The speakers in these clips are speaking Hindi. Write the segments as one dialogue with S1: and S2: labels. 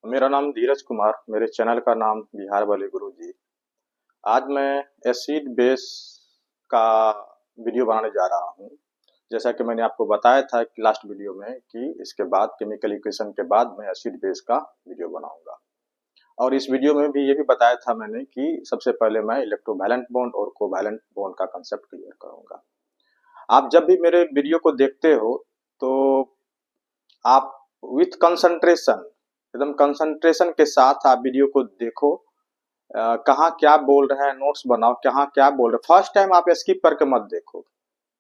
S1: मेरा नाम धीरज कुमार, मेरे चैनल का नाम बिहार वाले गुरुजी। आज मैं एसिड बेस का वीडियो बनाने जा रहा हूँ। जैसा कि मैंने आपको बताया था कि लास्ट वीडियो में कि इसके बाद केमिकल इक्वेशन के बाद मैं एसिड बेस का वीडियो बनाऊंगा। और इस वीडियो में भी ये भी बताया था मैंने कि सबसे पहले मैं इलेक्ट्रोवैलेंट बॉन्ड और कोवैलेंट बॉन्ड का कंसेप्ट क्लियर करूंगा। आप जब भी मेरे वीडियो को देखते हो तो आप विथ कंसंट्रेशन, एकदम कंसंट्रेशन के साथ आप वीडियो को देखो। कहाँ क्या बोल रहे हैं नोट्स बनाओ, कहाँ क्या बोल रहे हैं। फर्स्ट टाइम आप स्किप करके मत देखो।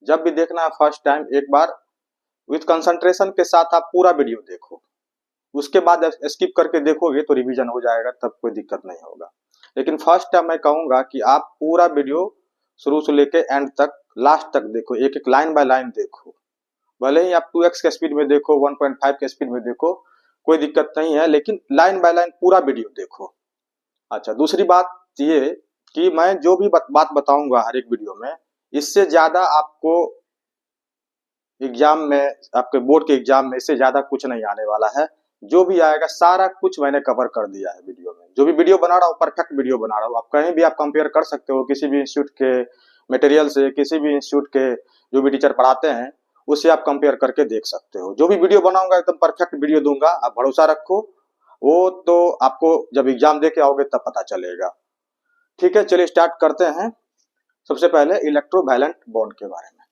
S1: जब भी देखना है फर्स्ट टाइम एक बार विथ कंसंट्रेशन के साथ आप पूरा वीडियो देखो। उसके बाद स्किप करके देखोगे तो रिवीजन हो जाएगा, तब कोई दिक्कत नहीं होगा। लेकिन फर्स्ट टाइम मैं कहूंगा कि आप पूरा वीडियो शुरू से लेके एंड तक लास्ट तक देखो, एक एक लाइन बाय लाइन देखो। भले ही आप 2x के स्पीड में देखो, 1.5 के स्पीड में देखो, कोई दिक्कत नहीं है, लेकिन लाइन बाय लाइन पूरा वीडियो देखो। अच्छा, दूसरी बात ये कि मैं जो भी बात बताऊंगा हर एक वीडियो में, इससे ज्यादा आपको एग्जाम में, आपके बोर्ड के एग्जाम में इससे ज्यादा कुछ नहीं आने वाला है। जो भी आएगा सारा कुछ मैंने कवर कर दिया है वीडियो में। जो भी वीडियो बना रहा हूँ परफेक्ट वीडियो बना रहा हूँ। आप कहीं भी आप कंपेयर कर सकते हो किसी भी इंस्टीट्यूट के मटेरियल से, किसी भी इंस्टीट्यूट के जो भी टीचर पढ़ाते हैं उससे आप कंपेयर करके देख सकते हो। जो भी वीडियो बनाऊंगा एकदम परफेक्ट वीडियो दूंगा, आप भरोसा रखो। वो तो आपको जब एग्जाम दे के आओगे तब पता चलेगा। ठीक है, चलिए स्टार्ट करते हैं। सबसे पहले इलेक्ट्रोवैलेंट बॉन्ड के बारे में।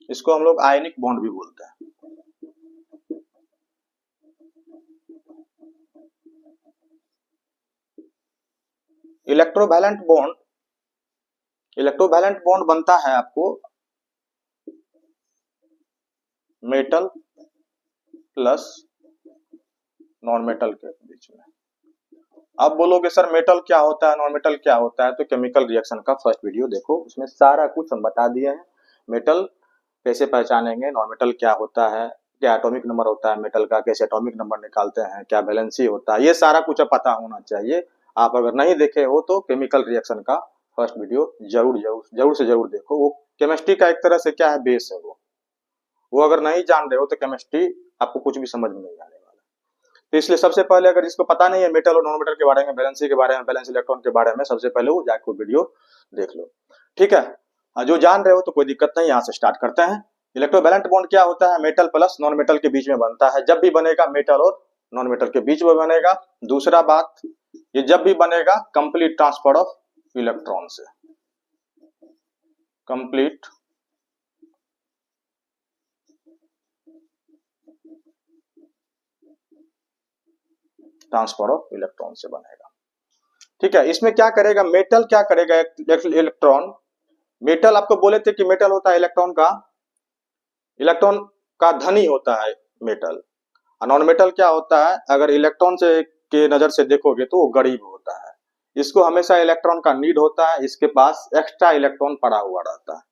S1: इसको हम लोग आयनिक बॉन्ड भी बोलते हैं। इलेक्ट्रोवैलेंट बॉन्ड बनता है आपको मेटल प्लस नॉन मेटल के बीच में। अब बोलोगे सर मेटल क्या होता है, नॉन मेटल क्या होता है, तो केमिकल रिएक्शन का फर्स्ट वीडियो देखो, उसमें सारा कुछ हम बता दिए हैं। मेटल कैसे पहचानेंगे, नॉन मेटल क्या होता है, क्या एटॉमिक नंबर होता है मेटल का, कैसे एटॉमिक नंबर निकालते हैं, क्या वैलेंसी होता है, ये सारा कुछ अब पता होना चाहिए। आप अगर नहीं देखे हो तो केमिकल रिएक्शन का फर्स्ट वीडियो जरूर जरूर जरूर से जरूर देखो। वो केमिस्ट्री का एक तरह से क्या है, बेस है वो अगर नहीं जान रहे हो तो केमिस्ट्री आपको कुछ भी समझ में नहीं आने वाला। तो इसलिए सबसे पहले अगर इसको पता नहीं है मेटल और नॉन मेटल के बारे में, वैलेंसी के बारे में, वैलेंस इलेक्ट्रॉन के बारे में, सबसे पहले वो जाके वीडियो देख लो। ठीक है, जो जान रहे हो तो कोई दिक्कत नहीं, यहाँ से स्टार्ट करते हैं। इलेक्ट्रोवैलेंट बॉन्ड क्या होता है, मेटल प्लस नॉन मेटल के बीच में बनता है। जब भी बनेगा मेटल और नॉन मेटल के बीच में बनेगा। दूसरा बात, ये जब भी बनेगा कंप्लीट ट्रांसफर ऑफ इलेक्ट्रॉन से, कंप्लीट ट्रांसफर ऑफ इलेक्ट्रॉन से बनेगा। ठीक है, इसमें क्या करेगा मेटल, क्या करेगा इलेक्ट्रॉन। मेटल आपको बोले थे कि मेटल होता है इलेक्ट्रॉन का धनी होता है मेटल। नॉन मेटल क्या होता है, अगर इलेक्ट्रॉन से के नजर से देखोगे तो वो गरीब होता है। इसको हमेशा इलेक्ट्रॉन का नीड होता है, इसके पास एक्स्ट्रा इलेक्ट्रॉन पड़ा हुआ रहता है।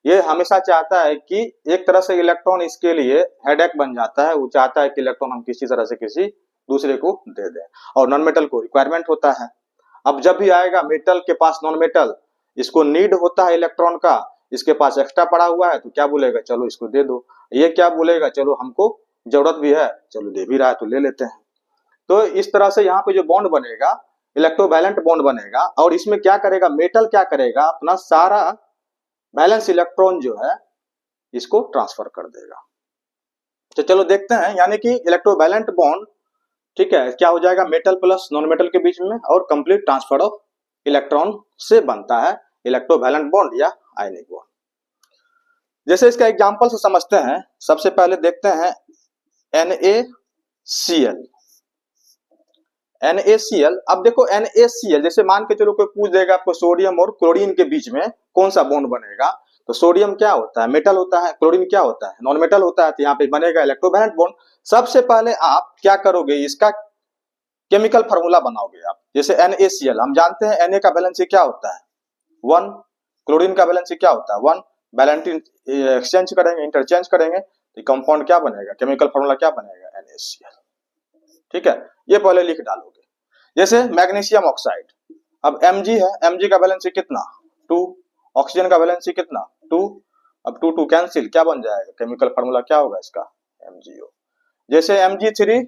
S1: ये हमेशा चाहता है कि एक तरह से इलेक्ट्रॉन इसके लिए हेडेक बन जाता है। वो चाहता है कि इलेक्ट्रॉन हम किसी तरह से किसी दूसरे को दे दें, और नॉन मेटल को रिक्वायरमेंट होता है। अब जब भी आएगा मेटल के पास नॉन मेटल, इसको नीड होता है इलेक्ट्रॉन का, इसके पास एक्स्ट्रा पड़ा हुआ है तो क्या बोलेगा, चलो इसको दे दो। ये क्या बोलेगा, चलो हमको जरूरत भी है, चलो दे भी रहा है तो ले लेते हैं। तो इस तरह से यहाँ पे जो बॉन्ड बनेगा इलेक्ट्रोवैलेंट बॉन्ड बनेगा। और इसमें क्या करेगा मेटल, क्या करेगा अपना सारा बैलेंस इलेक्ट्रॉन जो है इसको ट्रांसफर कर देगा। तो चलो देखते हैं, यानी कि इलेक्ट्रोवैलेंट बॉन्ड, ठीक है, क्या हो जाएगा मेटल प्लस नॉन मेटल के बीच में और कंप्लीट ट्रांसफर ऑफ इलेक्ट्रॉन से बनता है इलेक्ट्रोवैलेंट बॉन्ड या आयनिक बॉन्ड। जैसे इसका एग्जांपल से समझते हैं, सबसे पहले देखते हैं NaCl। NaCl, अब देखो NaCl, जैसे मान के चलो कोई पूछ देगा आपको सोडियम और क्लोरीन के बीच में कौन सा बॉन्ड बनेगा, तो सोडियम क्या होता है, मेटल होता है, क्लोरीन क्या होता है, नॉन मेटल होता है, तो यहाँ पे बनेगा इलेक्ट्रोवैलेंट बॉन्ड। सबसे पहले आप क्या करोगे, इसका केमिकल फार्मूला बनाओगे आप। जैसे NaCl, हम जानते हैं Na का वैलेंसी क्या होता है 1, क्लोरीन का वैलेंसी क्या होता है 1। वैलेंसी एक्सचेंज करेंगे, इंटरचेंज करेंगे तो कंपाउंड क्या बनेगा, केमिकल फार्मूला क्या बनेगा NaCl। ठीक है, ये पहले लिख डालोगे। जैसे मैग्नीशियम ऑक्साइड, अब Mg है, Mg का वैलेंसी कितना 2, ऑक्सीजन का वैलेंसी कितना 2, अब 2 2 कैंसिल, क्या बन जाएगा, केमिकल फार्मूला क्या होगा इसका MgO। जैसे Mg3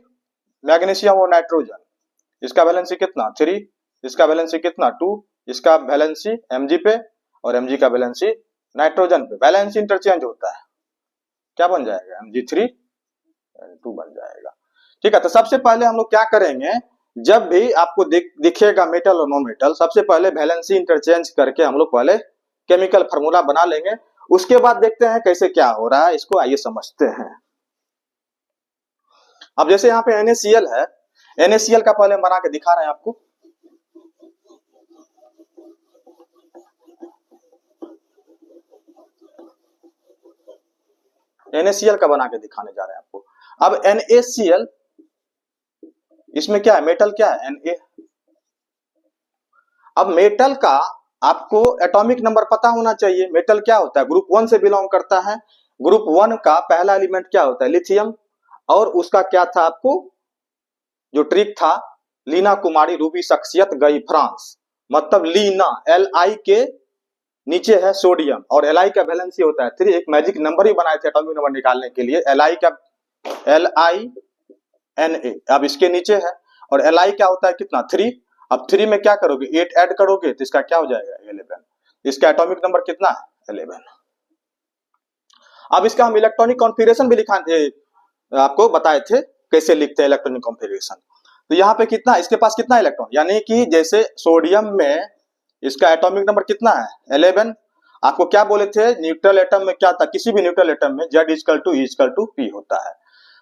S1: मैग्नीशियम और नाइट्रोजन, इसका वैलेंसी कितना 3, इसका वैलेंसी कितना 2, इसका वैलेंसी Mg पे और Mg का वैलेंसी नाइट्रोजन पे, वैलेंसी इंटरचेंज होता है, क्या बन जाएगा Mg3N2 बन जाएगा। ठीक है, तो सबसे पहले हम लोग क्या करेंगे, जब भी आपको दिखेगा मेटल और नॉन मेटल, सबसे पहले वैलेंसी इंटरचेंज करके हम लोग पहले केमिकल फार्मूला बना लेंगे, उसके बाद देखते हैं कैसे क्या हो रहा है, इसको आइए समझते हैं। अब जैसे यहाँ पे NaCl है, NaCl का पहले हम बना के दिखा रहे हैं आपको। NaCl का बना के दिखाने जा रहे हैं आपको। अब NaCl, इसमें क्या है, मेटल क्या है Na। अब मेटल का आपको एटॉमिक नंबर पता होना चाहिए। मेटल क्या होता है, ग्रुप 1 से बिलोंग करता है। ग्रुप 1 का पहला एलिमेंट क्या होता है, लिथियम, और उसका क्या था, आपको जो ट्रिक था, लीना कुमारी रूबी शख्सियत गई फ्रांस, मतलब लीना Li के नीचे है सोडियम और Li का वैलेंसी होता है 3। एक मैजिक नंबर ही बनाए थे एटॉमिक नंबर निकालने के लिए, Li का LiNa, अब इसके नीचे है, और Li क्या होता है कितना 3। अब 3 में क्या करोगे, 8 ऐड करोगे तो इसका क्या हो जाएगा 11। इसका एटॉमिक नंबर कितना है 11। अब इसका हम इलेक्ट्रॉनिक कॉन्फ़िगरेशन भी आपको बताए थे कैसे लिखते हैं इलेक्ट्रॉनिक कॉन्फ़िगरेशन। तो यहाँ पे कितना, इसके पास कितना इलेक्ट्रॉन, यानी कि जैसे सोडियम में इसका एटॉमिक नंबर कितना है 11। आपको क्या बोले थे, न्यूट्रल एटम में क्या था, किसी भी न्यूट्रल एटम में Z=E=P होता है,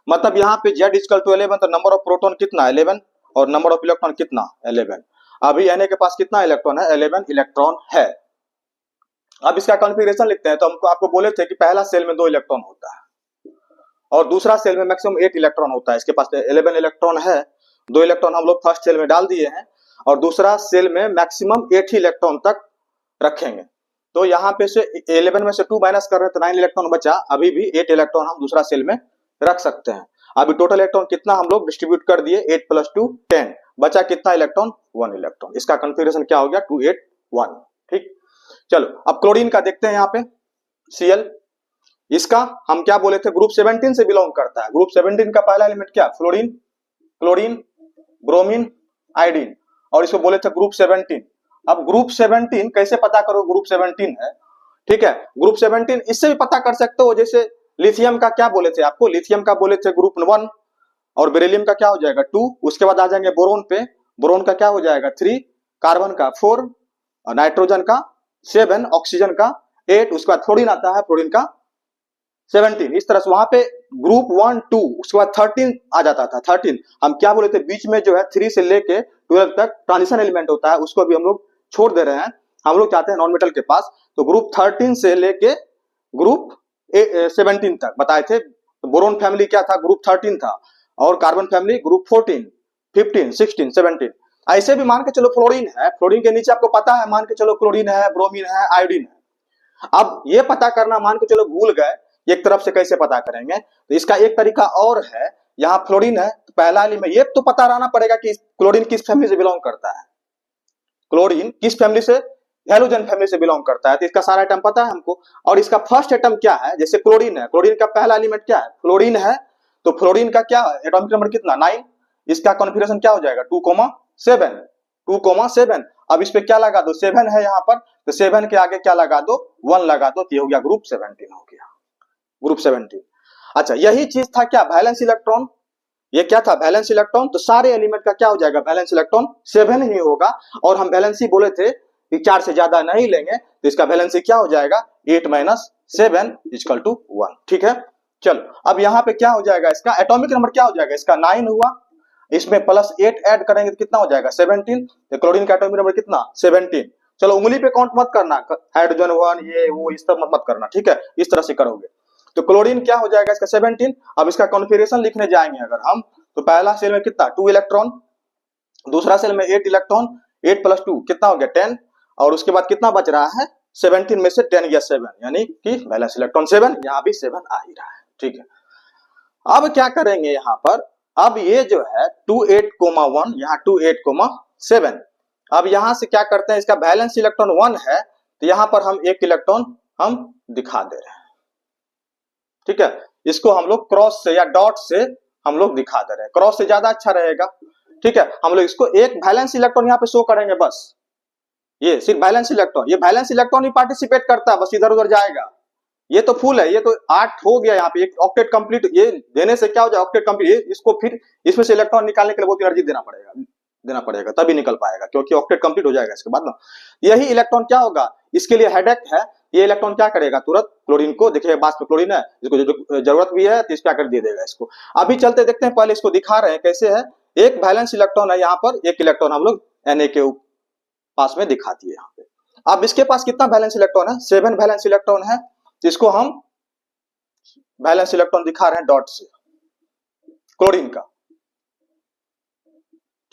S1: मतलब यहाँ पे Z=11, तो नंबर ऑफ प्रोटॉन कितना 11 और नंबर ऑफ इलेक्ट्रॉन कितना 11। अभी Na के पास कितना इलेक्ट्रॉन है, 11 इलेक्ट्रॉन है। अब इसका कॉन्फ़िगरेशन लिखते हैं, तो हमको आपको बोले थे कि पहला सेल में 2 इलेक्ट्रॉन होता है और दूसरा सेल में मैक्सिमम 8 इलेक्ट्रॉन होता है। इसके पास 11 इलेक्ट्रॉन है, 2 इलेक्ट्रॉन हम लोग फर्स्ट सेल में डाल दिए हैं और दूसरा सेल में मैक्सिमम 8 ही इलेक्ट्रॉन तक रखेंगे। तो यहाँ पे से 11 में से 2 माइनस कर रहे हैं तो 9 इलेक्ट्रॉन बचा, अभी भी 8 इलेक्ट्रॉन हम दूसरा सेल में रख सकते हैं। अभी टोटल इलेक्ट्रॉन कितना हम लोग डिस्ट्रीब्यूट कर दिए, 8 + 2 10, बचा कितना इलेक्ट्रॉन 1 इलेक्ट्रॉन। इसका कॉन्फ़िगरेशन क्या हो गया 2 8 1। ठीक, चलो अब क्लोरीन का देखते हैं। यहाँ पे Cl, इसका हम क्या बोले थे, ग्रुप 17 से बिलोंग करता है। ग्रुप 17 का पहला एलिमेंट क्या, फ्लोरीन, क्लोरीन, ब्रोमीन, आयोडीन, और इसको बोले थे ग्रुप 17। अब ग्रुप 17 कैसे पता करो ग्रुप 17 है, ठीक है, ग्रुप 17 इससे भी पता कर सकते हो, जैसे लिथियम का क्या बोले थे आपको, लिथियम का बोले थे ग्रुप 1 और बेरिलियम का क्या हो जाएगा 2, उसके बाद आ जाएंगे बोरोन पे, बोरोन का क्या हो जाएगा 3, कार्बन का 4, नाइट्रोजन का 7, ऑक्सीजन का 8, उसके बाद फ्लोरीन आता है, फ्लोरीन का 17। इस तरह से वहां पे ग्रुप 1 2 उसके बाद 13 आ जाता था। 13 हम क्या बोले थे, बीच में जो है 3 से लेके 12 तक ट्रांजिशन एलिमेंट होता है, उसको भी हम लोग छोड़ दे रहे हैं, हम लोग चाहते हैं नॉन मेटल के पास। तो ग्रुप 13 से लेके ग्रुप 17 तक बताए थे। तो बोरोन फैमिली क्या था, ग्रुप 13 था, और कार्बन फैमिली ग्रुप 14 15 16 17। ऐसे भी मान के चलो फ्लोरीन है, फ्लोरीन के नीचे आपको पता है, मान के चलो क्लोरीन है, ब्रोमीन है, आयोडीन है। अब ये पता करना मान के चलो भूल गए, एक तरफ से कैसे पता करेंगे, तो इसका एक तरीका और है। यहाँ फ्लोरीन है तो पहला एलिमेंट ये तो पता रहना पड़ेगा कि क्लोरीन किस फैमिली से बिलोंग करता है, क्लोरीन किस फैमिली से, हैलोजन फैमिली से बिलोंग करता है, तो इसका सारा एटम पता है हमको। और इसका फर्स्ट एटम क्या है, जैसे क्लोरीन है, क्लोरीन का पहला एलिमेंट क्या है, फ्लोरीन है, तो फ्लोरीन का क्या एटॉमिक नंबर कितना 9, इसका कॉन्फ़िगरेशन क्या हो जाएगा 2,7 2,7। अब इस पे क्या लगा दो, 7 है यहाँ पर, तो 7 के आगे क्या लगा दो 1 लगा दो, तो ये हो गया ग्रुप 17 हो गया, ग्रुप 17। अच्छा, यही चीज था क्या, वैलेंस इलेक्ट्रॉन, ये क्या था वैलेंस इलेक्ट्रॉन, तो सारे एलिमेंट का क्या हो जाएगा वैलेंस इलेक्ट्रॉन 7 ही होगा। और हम वैलेंसी बोले थे कि 4 से ज्यादा नहीं लेंगे, तो इसका वैलेंसी क्या हो जाएगा 8 - 7 = 1। ठीक है, चलो अब यहाँ पे क्या हो जाएगा, इसका एटॉमिक नंबर क्या हो जाएगा, इसका 9 हुआ, इसमें +8 ऐड करेंगे तो कितना हो जाएगा 17। तो क्लोरीन का एटॉमिक नंबर कितना 17। चलो उंगली पे काउंट मत करना, हाइड्रोजन 1 ये वो इस तरह मत करना, ठीक है, इस तरह से करोगे। तो क्लोरीन क्या हो जाएगा इसका 17। अब इसका कॉन्फ़िगरेशन लिखने जाएंगे अगर हम, तो पहला सेल में कितना 2 इलेक्ट्रॉन, दूसरा सेल में 8 इलेक्ट्रॉन, 8 + 2 कितना हो गया 10, और उसके बाद कितना बच रहा है 17 में से 10 गया 7, यानी कि वैलेंस इलेक्ट्रॉन 7, यहाँ भी 7 आ ही रहा है। ठीक है, अब क्या करेंगे यहाँ पर, अब ये जो है 28,1 यहाँ 28,7, अब यहां से क्या करते हैं, इसका वैलेंस इलेक्ट्रॉन 1 है तो यहां पर हम एक इलेक्ट्रॉन हम दिखा दे रहे हैं, ठीक है। इसको हम लोग क्रॉस से या डॉट से हम लोग दिखा दे रहे हैं, क्रॉस से ज्यादा अच्छा रहेगा, ठीक है। हम लोग इसको एक वैलेंस इलेक्ट्रॉन यहाँ पे शो करेंगे बस, ये सिर्फ वैलेंस इलेक्ट्रॉन, ये वैलेंस इलेक्ट्रॉन ही पार्टिसिपेट करता है, बस इधर उधर जाएगा। ये तो फुल है, ये तो 8 हो गया यहाँ पे, एक ऑक्टेट कंप्लीट ये देने से क्या हो जाए, ऑक्टेट कंप्लीट, इसको फिर इसमें से इलेक्ट्रॉन निकालने के लिए बहुत एनर्जी देना पड़ेगा तभी निकल पाएगा, क्योंकि ऑक्टेट कंप्लीट हो जाएगा इसके बाद ना। यही इलेक्ट्रॉन क्या होगा, इसके लिए हेडेक है, ये इलेक्ट्रॉन क्या करेगा, तुरंत क्लोरीन को, देखिए बास में क्लोरीन है, इसको जरूरत भी है तो इस क्या कर दे देगा इसको। अभी चलते देखते हैं, पहले इसको दिखा रहे हैं कैसे है। एक वैलेंस इलेक्ट्रॉन है यहाँ पर, एक इलेक्ट्रॉन हम लोग Na के पास में दिखा दिए यहाँ पे। अब इसके पास कितना वैलेंस इलेक्ट्रॉन है, 7 वैलेंस इलेक्ट्रॉन है, इसको हम वैलेंस इलेक्ट्रॉन दिखा रहे हैं डॉट से क्लोरीन का,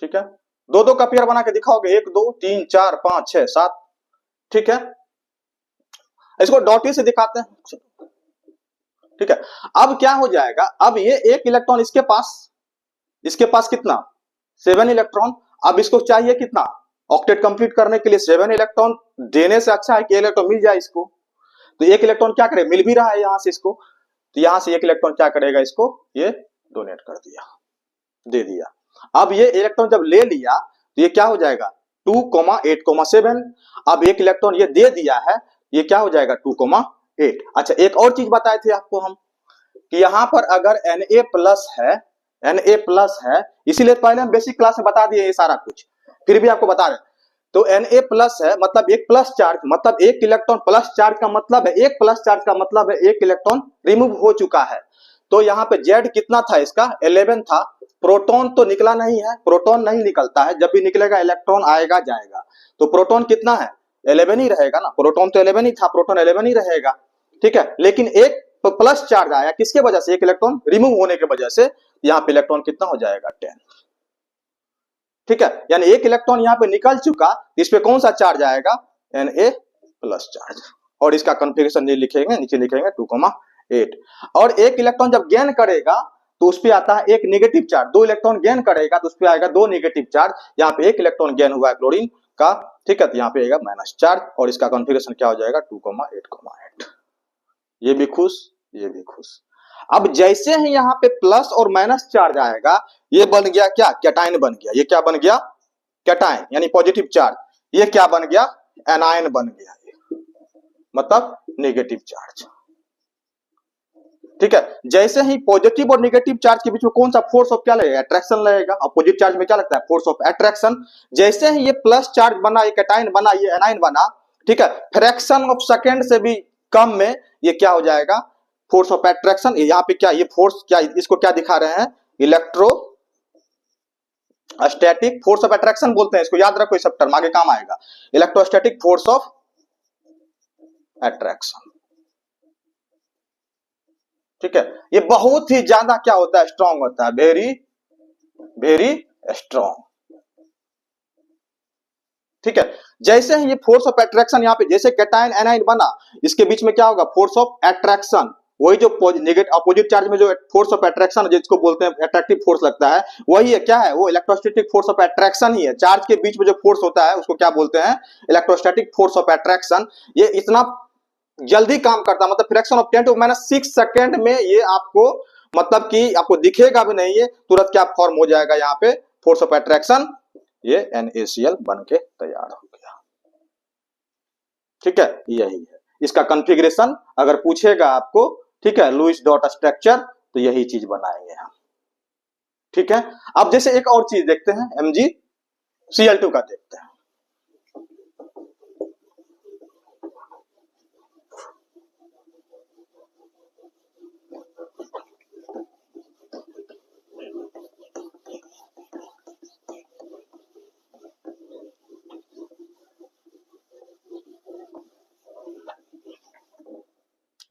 S1: ठीक है। दो दो का पेयर बना के दिखाओगे, 1 2 3 4 5 6 7, ठीक है। इसको डॉट से दिखाते हैं, ठीक है। अब क्या हो जाएगा, अब ये एक इलेक्ट्रॉन इसके पास कितना, 7 इलेक्ट्रॉन। अब इसको चाहिए कितना, ऑक्टेट कंप्लीट करने के लिए 7 इलेक्ट्रॉन देने से अच्छा है कि इलेक्ट्रॉन मिल जाए इसको। तो एक इलेक्ट्रॉन क्या करे, मिल भी रहा है यहां से इसको, तो यहां से एक इलेक्ट्रॉन क्या करेगा, इसको ये डोनेट कर दिया, दे दिया। अब ये इलेक्ट्रॉन जब ले लिया तो ये क्या हो जाएगा, 2, 8, 7। अब एक इलेक्ट्रॉन ये दे दिया है, ये क्या हो जाएगा 2, 8। अच्छा एक और चीज बताए थे आपको हम कि यहां पर अगर Na प्लस है, इसीलिए पहले हम बेसिक क्लास में बता दिए ये सारा कुछ, फिर भी आपको बता रहे हैं। तो Na प्लस है मतलब एक प्लस चार्ज, मतलब एक इलेक्ट्रॉन प्लस चार्ज का मतलब है, एक प्लस चार्ज का मतलब है एक इलेक्ट्रॉन रिमूव हो चुका है। तो यहाँ पे Z कितना था इसका, 11 था। प्रोटॉन तो निकला नहीं है, प्रोटॉन नहीं निकलता है, जब भी निकलेगा इलेक्ट्रॉन आएगा जाएगा, तो प्रोटॉन कितना है, 11 ही रहेगा ना, प्रोटॉन तो 11 ही था, प्रोटॉन 11 ही रहेगा, ठीक है। लेकिन एक प्लस चार्ज आया किसके वजह से, एक इलेक्ट्रॉन रिमूव होने की वजह से, यहाँ पे इलेक्ट्रॉन कितना हो जाएगा 10, ठीक है। यानी एक इलेक्ट्रॉन यहाँ पे निकल चुका, इस पे कौन सा चार्ज आएगा, Na प्लस चार्ज, और इसका कॉन्फ़िगरेशन लिखेंगे, नीचे लिखेंगे 2, 8। और एक इलेक्ट्रॉन जब गेन करेगा तो उस पे आता है एक नेगेटिव चार्ज, 2 इलेक्ट्रॉन गेन करेगा तो उस पे आएगा 2 नेगेटिव चार्ज। यहाँ पे एक इलेक्ट्रॉन गेन हुआ है क्लोरीन का, ठीक है, तो यहाँ पे आएगा माइनस चार्ज, और इसका कॉन्फ़िगरेशन क्या हो जाएगा 2, 8, 8। ये भी खुश, ये भी खुश। अब जैसे ही यहाँ पे प्लस और माइनस चार्ज आएगा, ये बन गया क्या, कैटायन बन गया, ये क्या बन गया, कैटायन यानी पॉजिटिव चार्ज, ये क्या बन गया, एनायन बन गया, मतलब नेगेटिव चार्ज, ठीक है। जैसे ही पॉजिटिव और नेगेटिव चार्ज के बीच में कौन सा फोर्स ऑफ क्या लगेगा, अट्रैक्शन लगेगा, अपोजिट चार्ज में क्या लगता है, फोर्स ऑफ अट्रैक्शन। जैसे ही ये प्लस चार्ज बना, ये कैटायन बना, ये एनायन बना, ठीक है, फ्रैक्शन ऑफ सेकेंड से भी कम में ये क्या हो जाएगा, फोर्स ऑफ अट्रैक्शन। यहाँ पे क्या, ये फोर्स क्या, इसको क्या दिखा रहे हैं, electro static force of attraction बोलते हैं इसको, याद रखो, इस सब टर्म आगे काम आएगा, इलेक्ट्रोस्टैटिक फोर्स ऑफ अट्रैक्शन, ठीक है। ये बहुत ही ज्यादा क्या होता है, स्ट्रांग होता है, वेरी वेरी स्ट्रांग, ठीक है। जैसे ही ये फोर्स ऑफ अट्रैक्शन यहाँ पे, जैसे कैटायन एनायन बना, इसके बीच में क्या होगा, फोर्स ऑफ अट्रैक्शन, वही जो नेगेटिव अपोजिट चार्ज में जो फोर्स ऑफ अट्रैक्शन जिसको बोलते हैं अट्रैक्टिव फोर्स लगता है, वही है, क्या है वो, इलेक्ट्रोस्टैटिक फोर्स ऑफ अट्रैक्शन ही है। चार्ज के बीच में जो फोर्स होता है उसको क्या बोलते हैं, इलेक्ट्रोस्टैटिक फोर्स ऑफ अट्रैक्शन। ये इतना जल्दी काम करता है, मतलब फ्रैक्शन ऑफ 10⁻⁶ सेकेंड में ये आपको, मतलब कि आपको दिखेगा भी नहीं, ये तुरंत क्या फॉर्म हो जाएगा, यहाँ पे फोर्स ऑफ अट्रैक्शन, ये NaCl बन के तैयार हो गया, ठीक है। यही है इसका कॉन्फ़िगरेशन, अगर पूछेगा आपको, ठीक है, लुईस डॉट स्ट्रक्चर, तो यही चीज बनाएंगे हम, ठीक है। अब जैसे एक और चीज देखते हैं, MgCl2 का देखते हैं।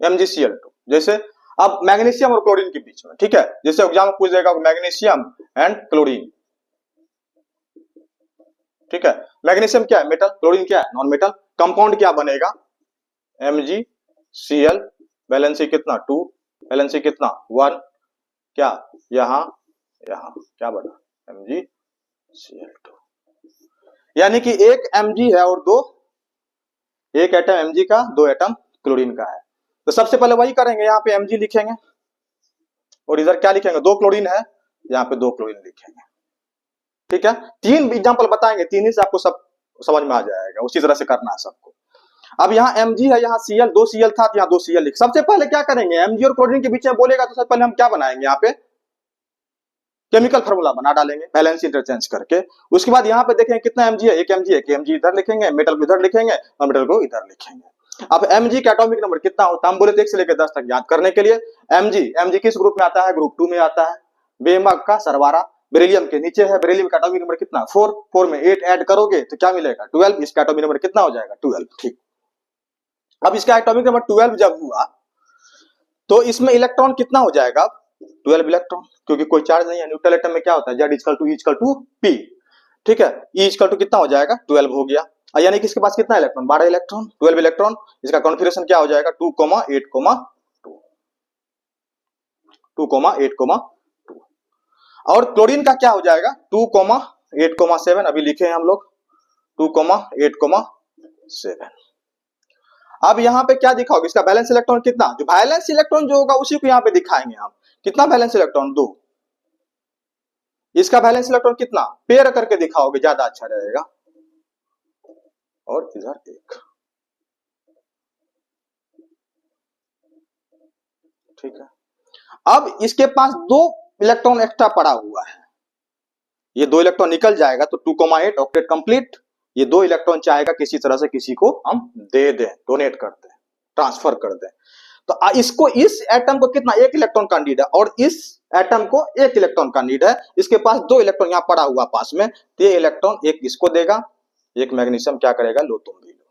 S1: MgCl2 जैसे, अब मैग्नीशियम और क्लोरीन के बीच में, ठीक है, जैसे एग्जाम में पूछ देगा मैग्नीशियम एंड क्लोरीन, ठीक है। मैग्नीशियम क्या है, मेटल, क्लोरीन क्या है, नॉन मेटल। कंपाउंड क्या बनेगा, MgCl, वैलेंसी कितना 2, वैलेंसी कितना 1, क्या यहां क्या बना, MgCl2। यानी कि एक Mg है और एक एटम Mg का, 2 एटम क्लोरीन का है। तो सबसे पहले वही करेंगे, यहाँ पे Mg लिखेंगे और इधर क्या लिखेंगे, 2 क्लोरीन है, यहाँ पे 2 क्लोरीन लिखेंगे। ठीक है, 3 एग्जांपल बताएंगे, 3 ही से आपको सब समझ में आ जाएगा, उसी तरह से करना है सबको। अब यहाँ Mg है, यहाँ Cl, 2 Cl था तो यहाँ 2 Cl लिख। सबसे पहले क्या करेंगे, Mg और क्लोरीन के बीच में बोलेगा तो सबसे पहले हम क्या बनाएंगे, यहाँ पे केमिकल फार्मूला बना डालेंगे बैलेंस इंटरचेंज करके। उसके बाद यहाँ पे देखेंगे कितना Mg है, एक Mg है, Mg इधर लिखेंगे, मेटल को इधर लिखेंगे और मेटल को इधर लिखेंगे। अब Mg का एटॉमिक नंबर कितना होता है, हम बोले थे 1 से लेकर 10 तक याद करने के लिए। Mg किस ग्रुप में आता है, ग्रुप 2 में आता है। बेमग का सरवारा बेरिलियम के नीचे है, बेरिलियम का एटॉमिक नंबर कितना, 4 में 8 ऐड करोगे तो क्या मिलेगा, 12। इसका एटॉमिक नंबर कितना हो जाएगा, 12। ठीक, अब इसका एटॉमिक नंबर 12 जब हुआ तो इसमें इलेक्ट्रॉन कितना हो जाएगा, 12 इलेक्ट्रॉन, क्योंकि कोई चार्ज नहीं है। न्यूट्रल एटम में क्या होता है, Z = P। ठीक है, E = कितना हो जाएगा, 12 हो गया। यानी कि इसके पास कितना इलेक्ट्रॉन, 12 इलेक्ट्रॉन, 12 इलेक्ट्रॉन। इसका कॉन्फिगरेशन क्या हो जाएगा, 2,8,2 और क्लोरीन का क्या हो जाएगा, 2,8,7 अभी लिखे हैं हम लोग, 2,8,7। अब यहाँ पे क्या दिखाओगे, इसका बैलेंस इलेक्ट्रॉन कितना, जो बैलेंस इलेक्ट्रॉन जो होगा उसी को यहाँ पे दिखाएंगे हम। कितना बैलेंस इलेक्ट्रॉन, 2। इसका बैलेंस इलेक्ट्रॉन कितना, पेयर करके दिखाओगे, ज्यादा अच्छा रहेगा। और इधर 1। ठीक है, अब इसके पास 2 इलेक्ट्रॉन एक्स्ट्रा पड़ा हुआ है, ये 2 इलेक्ट्रॉन निकल जाएगा तो 2,8 ऑक्टेट कंप्लीट। ये 2 इलेक्ट्रॉन चाहेगा किसी तरह से किसी को हम दे दें, डोनेट कर दें, ट्रांसफर कर दें। तो इसको, इस एटम को कितना, 1 इलेक्ट्रॉन का नीड है और इस एटम को 1 इलेक्ट्रॉन का नीड है। इसके पास 2 इलेक्ट्रॉन यहाँ पड़ा हुआ पास में, तो ये इलेक्ट्रॉन एक इसको देगा, एक मैग्नीशियम क्या करेगा, लो तुम भी लो।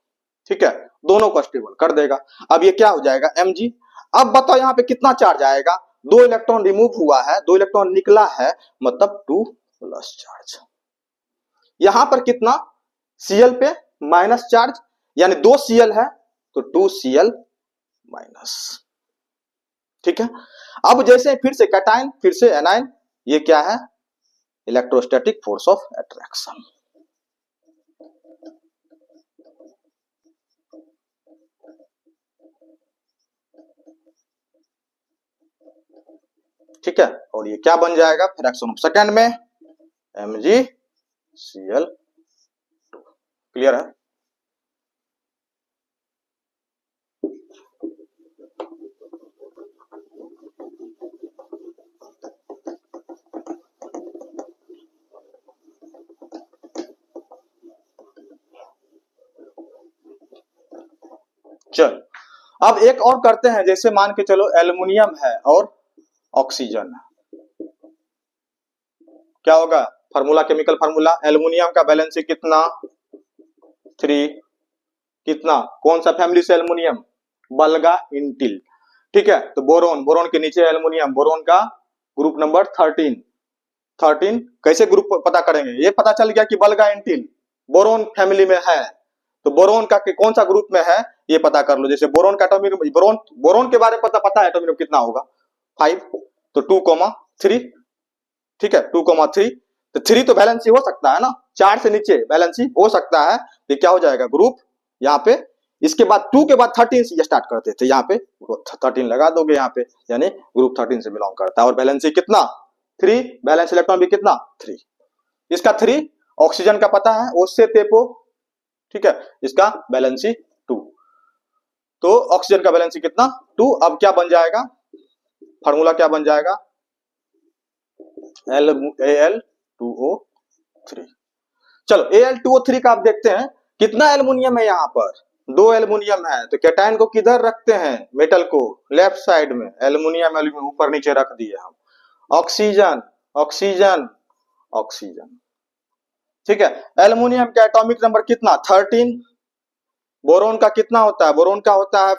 S1: ठीक है, दोनों को स्टेबल कर देगा। अब ये क्या हो जाएगा, Mg। अब बताओ यहाँ पे कितना चार्ज आएगा, 2 इलेक्ट्रॉन रिमूव हुआ है, 2 इलेक्ट्रॉन निकला है, मतलब 2+ चार्ज। यहां पर कितना, Cl पे माइनस चार्ज, यानी 2 Cl है तो 2 Cl माइनस। ठीक है, अब जैसे फिर से कैटायन, फिर से एनायन, ये क्या है, इलेक्ट्रोस्टैटिक फोर्स ऑफ अट्रैक्शन। ठीक है, और ये क्या बन जाएगा, फ्रैक्शन ऑफ सेकेंड में MgCl2। क्लियर है। चल, अब एक और करते हैं, जैसे मान के चलो एल्युमिनियम है और ऑक्सीजन है, क्या होगा, फार्मूला, केमिकल फार्मूला, एल्युमिनियम का बैलेंस कितना, 3। कितना, कौन सा फैमिली से एल्युमिनियम, बल्गा इंटिल। ठीक है, तो बोरोन, बोरोन के नीचे एल्युमिनियम, बोरोन का ग्रुप नंबर 13। कैसे ग्रुप पता करेंगे, ये पता चल गया कि बल्गा इंटिल बोरोन फैमिली में है, तो बोरोन का कौन सा ग्रुप में है ये पता कर लो। जैसे बोरोन का एटॉमिक, बोरोन के बारे में पता है, एटॉमिक कितना होगा, 5, तो 2,3। ठीक है, 2,3, तो 3 तो बैलेंसी हो सकता है ना, 4 से नीचे बैलेंसी हो सकता है, तो क्या हो जाएगा, ग्रुप। यहाँ पे इसके बाद 2 के बाद 13 से स्टार्ट करते थे, यहाँ पे 13 लगा दोगे यहाँ पे, यानी ग्रुप 13 से बिलोंग करता है। और बैलेंसी कितना, 3, बैलेंस इलेक्ट्रॉन भी कितना, 3। इसका 3, ऑक्सीजन का पता है, उससे तेपो। ठीक है, इसका बैलेंसी 2, तो ऑक्सीजन का बैलेंसी कितना, 2। अब क्या बन जाएगा, फार्मूला क्या बन जाएगा, Al2O3। चलो, Al2O3 का आप देखते हैं कितना एल्युमिनियम है, यहाँ पर 2 एल्युमिनियम है, तो कैटायन को किधर रखते हैं, मेटल को लेफ्ट साइड में, एल्युमिनियम एल्युमिनियम ऊपर नीचे रख दिए हम, ऑक्सीजन ऑक्सीजन ऑक्सीजन। ठीक है, एल्युमिनियम का एटॉमिक नंबर कितना, 13। बोरोन का कितना होता है, बोरोन का होता है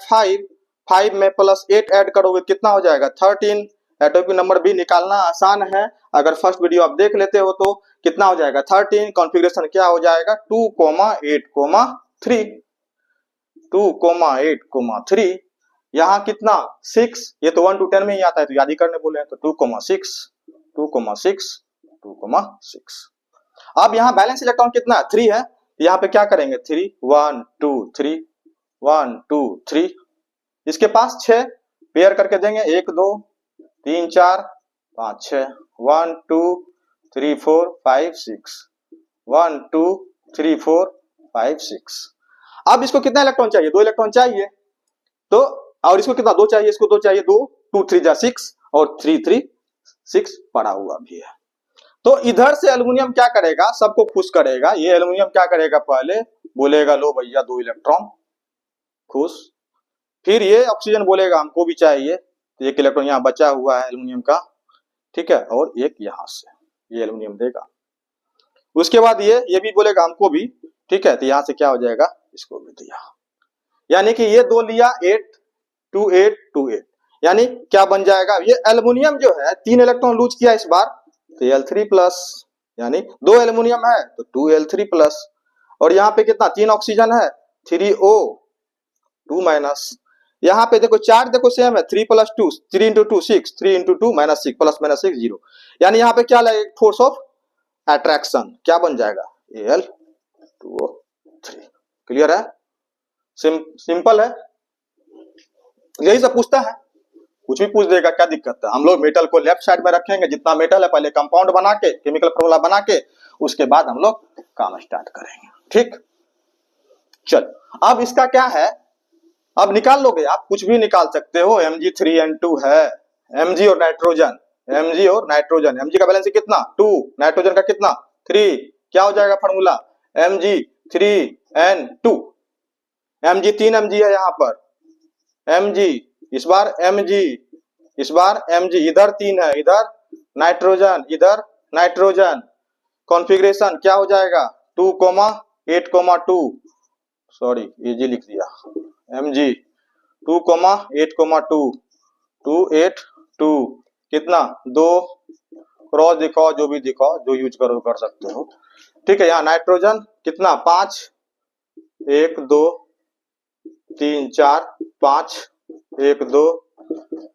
S1: 5 में प्लस 8 ऐड करोगे कितना हो जाएगा, 13। एटॉमिक नंबर भी निकालना आसान है, अगर फर्स्ट वीडियो आप देख लेते हो तो कितना हो जाएगा, 13। कॉन्फ़िगरेशन क्या हो जाएगा, 2,8,3, 2,8,3। यहाँ कितना, 6, ये तो 1 to 10 में ही आता है, तो याद ही करने बोले हैं, तो 2,6, 2,6, 2,6। अब यहाँ बैलेंस इलेक्ट्रॉन कितना है, 3 है, यहाँ पे क्या करेंगे 3 1 2 3 1 2 3, इसके पास 6 पेयर करके देंगे 1 2 3 4 5 6 1 2 3 4 5 6 1 2 3 4 5 6। अब इसको कितना इलेक्ट्रॉन चाहिए, 2 इलेक्ट्रॉन चाहिए, तो और इसको कितना 2 चाहिए, इसको 2 चाहिए, 2 2 3 जा 6 और 3 3 6 पड़ा हुआ भी है। तो इधर से एल्युमिनियम क्या करेगा, सबको खुश करेगा। ये एल्युमिनियम क्या करेगा, पहले बोलेगा लो भैया 2 इलेक्ट्रॉन, खुश। फिर ये ऑक्सीजन बोलेगा हमको भी चाहिए, तो 1 इलेक्ट्रॉन यहाँ बचा हुआ है एल्युमिनियम का, ठीक है, और एक यहाँ से ये एल्युमिनियम देगा। उसके बाद ये भी बोलेगा हमको भी, ठीक है, तो यहाँ से क्या हो जाएगा, इसको भी दिया। यानी कि ये 2 लिया 8 2 8 2 8, यानी क्या बन जाएगा, ये एल्युमिनियम जो है 3 इलेक्ट्रॉन लूज किया इस बार, तो L3 प्लस, यानी 2 एल्युमिनियम है तो 2L3 प्लस, और यहाँ पे कितना 3 ऑक्सीजन है 3O 2 माइनस। यहाँ पे देखो चार्ज देखो सेम है, 3 plus 2 3 into 2 6 3 into 2 minus 6 plus minus 6 0, यानी यहाँ पे क्या लगेगा, फोर्स ऑफ अट्रैक्शन, क्या बन जाएगा Al2O3। क्लियर है, सिंपल है, यही सब पूछता है, कुछ भी पूछ देगा, क्या दिक्कत है। हम लोग मेटल को लेफ्ट साइड में रखेंगे, जितना मेटल है पहले कंपाउंड बना के केमिकल फॉर्मूला बना के उसके बाद हम लोग काम स्टार्ट करेंगे, ठीक। चल अब इसका क्या है, अब निकाल लोगे आप, कुछ भी निकाल सकते हो। Mg3n2 है, Mg और नाइट्रोजन, Mg और नाइट्रोजन, Mg का बैलेंस कितना 2, नाइट्रोजन का कितना 3, क्या हो जाएगा फॉर्मूला Mg3n2, Mg 3 Mg है यहाँ पर, Mg इस बार Mg इस बार Mg, इधर 3 है, इधर नाइट्रोजन, इधर नाइट्रोजन, कॉन्फ़िगरेशन क्या हो जाएगा 2, 8, 2, सॉरी ये जी लिख दिया, Mg 2, 8, 2 2 8 2, कितना 2, क्रॉस दिखाओ, जो भी दिखाओ, जो यूज करो कर सकते हो, ठीक है। यहाँ नाइट्रोजन कितना 5 1 2 3 4 5 1 2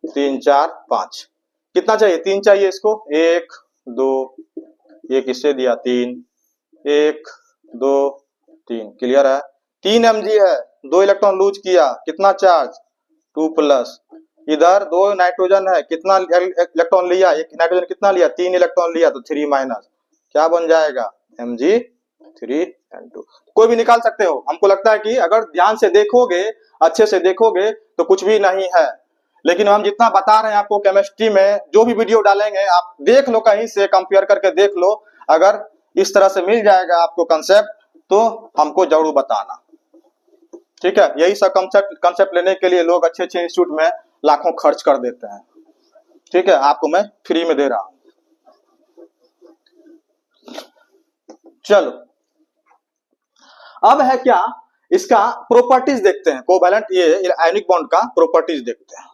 S1: 3 4 5, कितना चाहिए 3 चाहिए इसको, 1 2 1 इससे दिया 3 1 2 3, क्लियर है। 3 Mg है, 2 इलेक्ट्रॉन लूज किया, कितना चार्ज 2 प्लस, इधर 2 नाइट्रोजन है, कितना इलेक्ट्रॉन लिया, एक नाइट्रोजन कितना लिया 3 इलेक्ट्रॉन लिया, तो 3 माइनस, क्या बन जाएगा Mg3n2। कोई भी निकाल सकते हो, हमको लगता है कि अगर ध्यान से देखोगे, अच्छे से देखोगे तो कुछ भी नहीं है, लेकिन हम जितना बता रहे हैं आपको केमिस्ट्री में, जो भी वीडियो डालेंगे आप देख लो, कहीं से कंपेयर करके देख लो, अगर इस तरह से मिल जाएगा आपको कंसेप्ट तो हमको जरूर बताना, ठीक है। यही सब कंसेप्ट लेने के लिए लोग अच्छे अच्छे इंस्टीट्यूट में लाखों खर्च कर देते हैं, ठीक है, आपको मैं फ्री में दे रहा हूं। चलो अब है क्या, इसका प्रॉपर्टीज देखते हैं, कोवैलेंट ये आयनिक बॉन्ड का प्रॉपर्टीज देखते हैं।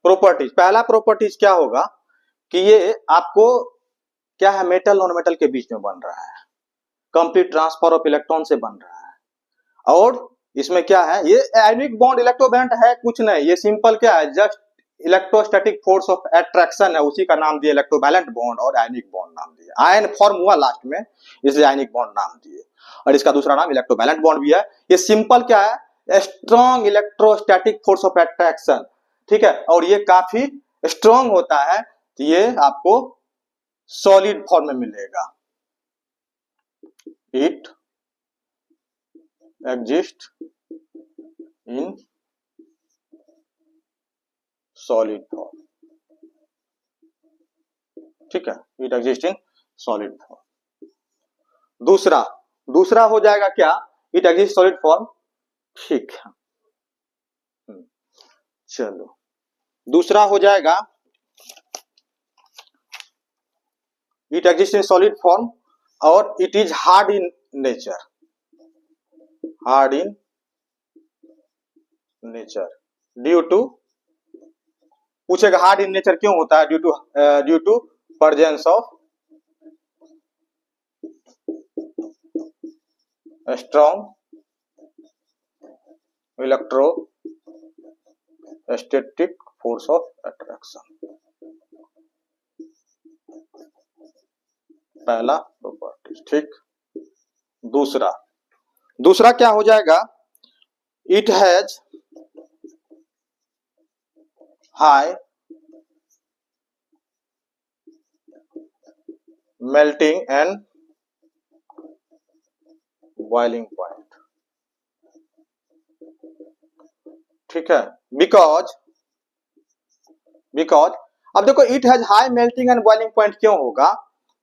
S1: प्रॉपर्टीज, पहला प्रॉपर्टीज क्या होगा कि ये आपको क्या है, मेटल नॉन मेटल के बीच में बन रहा है, कंप्लीट ट्रांसफर ऑफ इलेक्ट्रॉन से बन रहा है, और इसमें क्या है, ये आयनिक बॉन्ड इलेक्ट्रोवैलेंट है कुछ नहीं, ये सिंपल क्या है, just electrostatic force of attraction है, उसी का नाम दिया इलेक्ट्रोवैलेंट बॉन्ड, और आयनिक बॉन्ड नाम दिया, आयन फॉर्म हुआ लास्ट में इसलिए आयनिक बॉन्ड नाम दिए, और इसका दूसरा नाम इलेक्ट्रोवैलेंट बॉन्ड भी है। ये सिंपल क्या है, strong electrostatic force of attraction, ठीक है, और ये काफी स्ट्रॉन्ग होता है, तो ये आपको सॉलिड फॉर्म में मिलेगा, it exist in solid form, ठीक है, it exist in solid form. दूसरा हो जाएगा क्या, इट एग्जिस्ट सॉलिड फॉर्म, ठीक है। चलो दूसरा हो जाएगा it exist in solid form, और it is hard in nature, hard in nature due to, पूछेगा हार्ड इन नेचर क्यों होता है, due to presence of strong electrostatic force of attraction, पहला प्रॉपर्टीज, ठीक। दूसरा क्या हो जाएगा, it has high melting and boiling point, ठीक है। बिकॉज अब देखो it has high melting and boiling point क्यों होगा,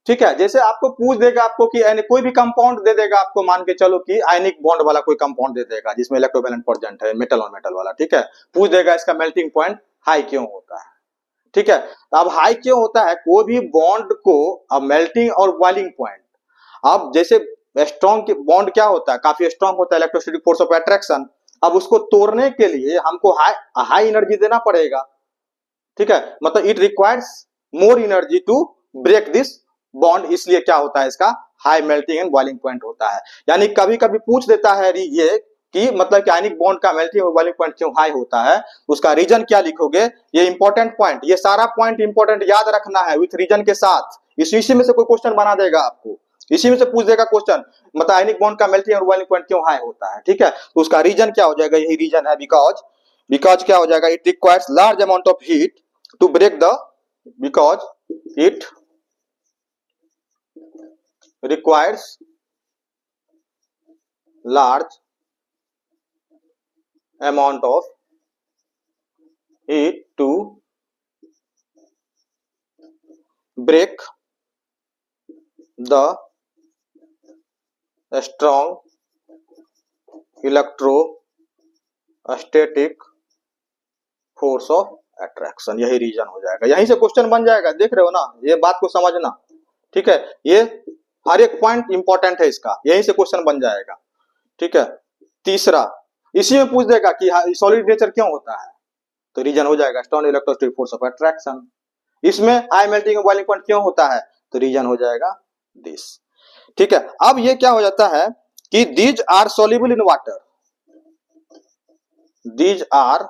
S1: ठीक है। जैसे आपको पूछ देगा आपको कि कोई भी कंपाउंड दे देगा आपको, मान के चलो कि आयनिक बॉन्ड वाला कोई कंपाउंड दे देगा जिसमें इलेक्ट्रोवैलेंट प्रेजेंट है, मेटल और मेटल वाला, ठीक है। पूछ देगा इसका मेल्टिंग पॉइंट हाई क्यों होता है, ठीक है। तो अब हाई क्यों होता है, कोई भी बॉन्ड को अब मेल्टिंग और बॉइलिंग पॉइंट, अब जैसे स्ट्रॉन्ग बॉन्ड क्या होता है, काफी स्ट्रॉन्ग होता है, इलेक्ट्रोस्टैटिक फोर्स ऑफ अट्रैक्शन। अब उसको तोड़ने के लिए हमको हाई एनर्जी देना पड़ेगा, ठीक है। मतलब it requires more energy to break this bond, इसलिए क्या होता है इसका high melting and boiling point होता है। यानी कभी कभी पूछ देता है ये कि मतलब कि आयनिक बॉन्ड का मेल्टिंग और बॉइलिंग पॉइंट क्यों हाई होता है, उसका रीजन क्या लिखोगे, ये इंपॉर्टेंट पॉइंट, ये सारा पॉइंट इंपॉर्टेंट याद रखना है विथ रीजन के साथ। इसी में से कोई क्वेश्चन बना देगा आपको, इसी में से पूछ देगा क्वेश्चन, मतलब आयनिक बॉन्ड का मेल्टिंग और बॉइलिंग पॉइंट क्यों हाई होता है, ठीक है। तो उसका रीजन क्या हो जाएगा, यही रीजन है, बिकॉज क्या हो जाएगा, it requires large amount of heat to break the, because it requires large amount of heat to break the strong electrostatic force of attraction, यही रीजन हो जाएगा। यहीं से क्वेश्चन बन जाएगा, देख रहे हो ना, ये बात को समझना, ठीक है। ये हर एक पॉइंट इंपॉर्टेंट है इसका, यहीं से क्वेश्चन बन जाएगा, ठीक है। तीसरा, इसी में पूछ देगा कि सॉलिड नेचर क्यों होता है, तो रीजन हो जाएगा strong electrostatic force of attraction. इसमें हाई मेल्टिंग और बॉइलिंग पॉइंट क्यों होता है, तो रीजन हो जाएगा दिस, ठीक है। अब ये क्या हो जाता है कि these are soluble in water, these are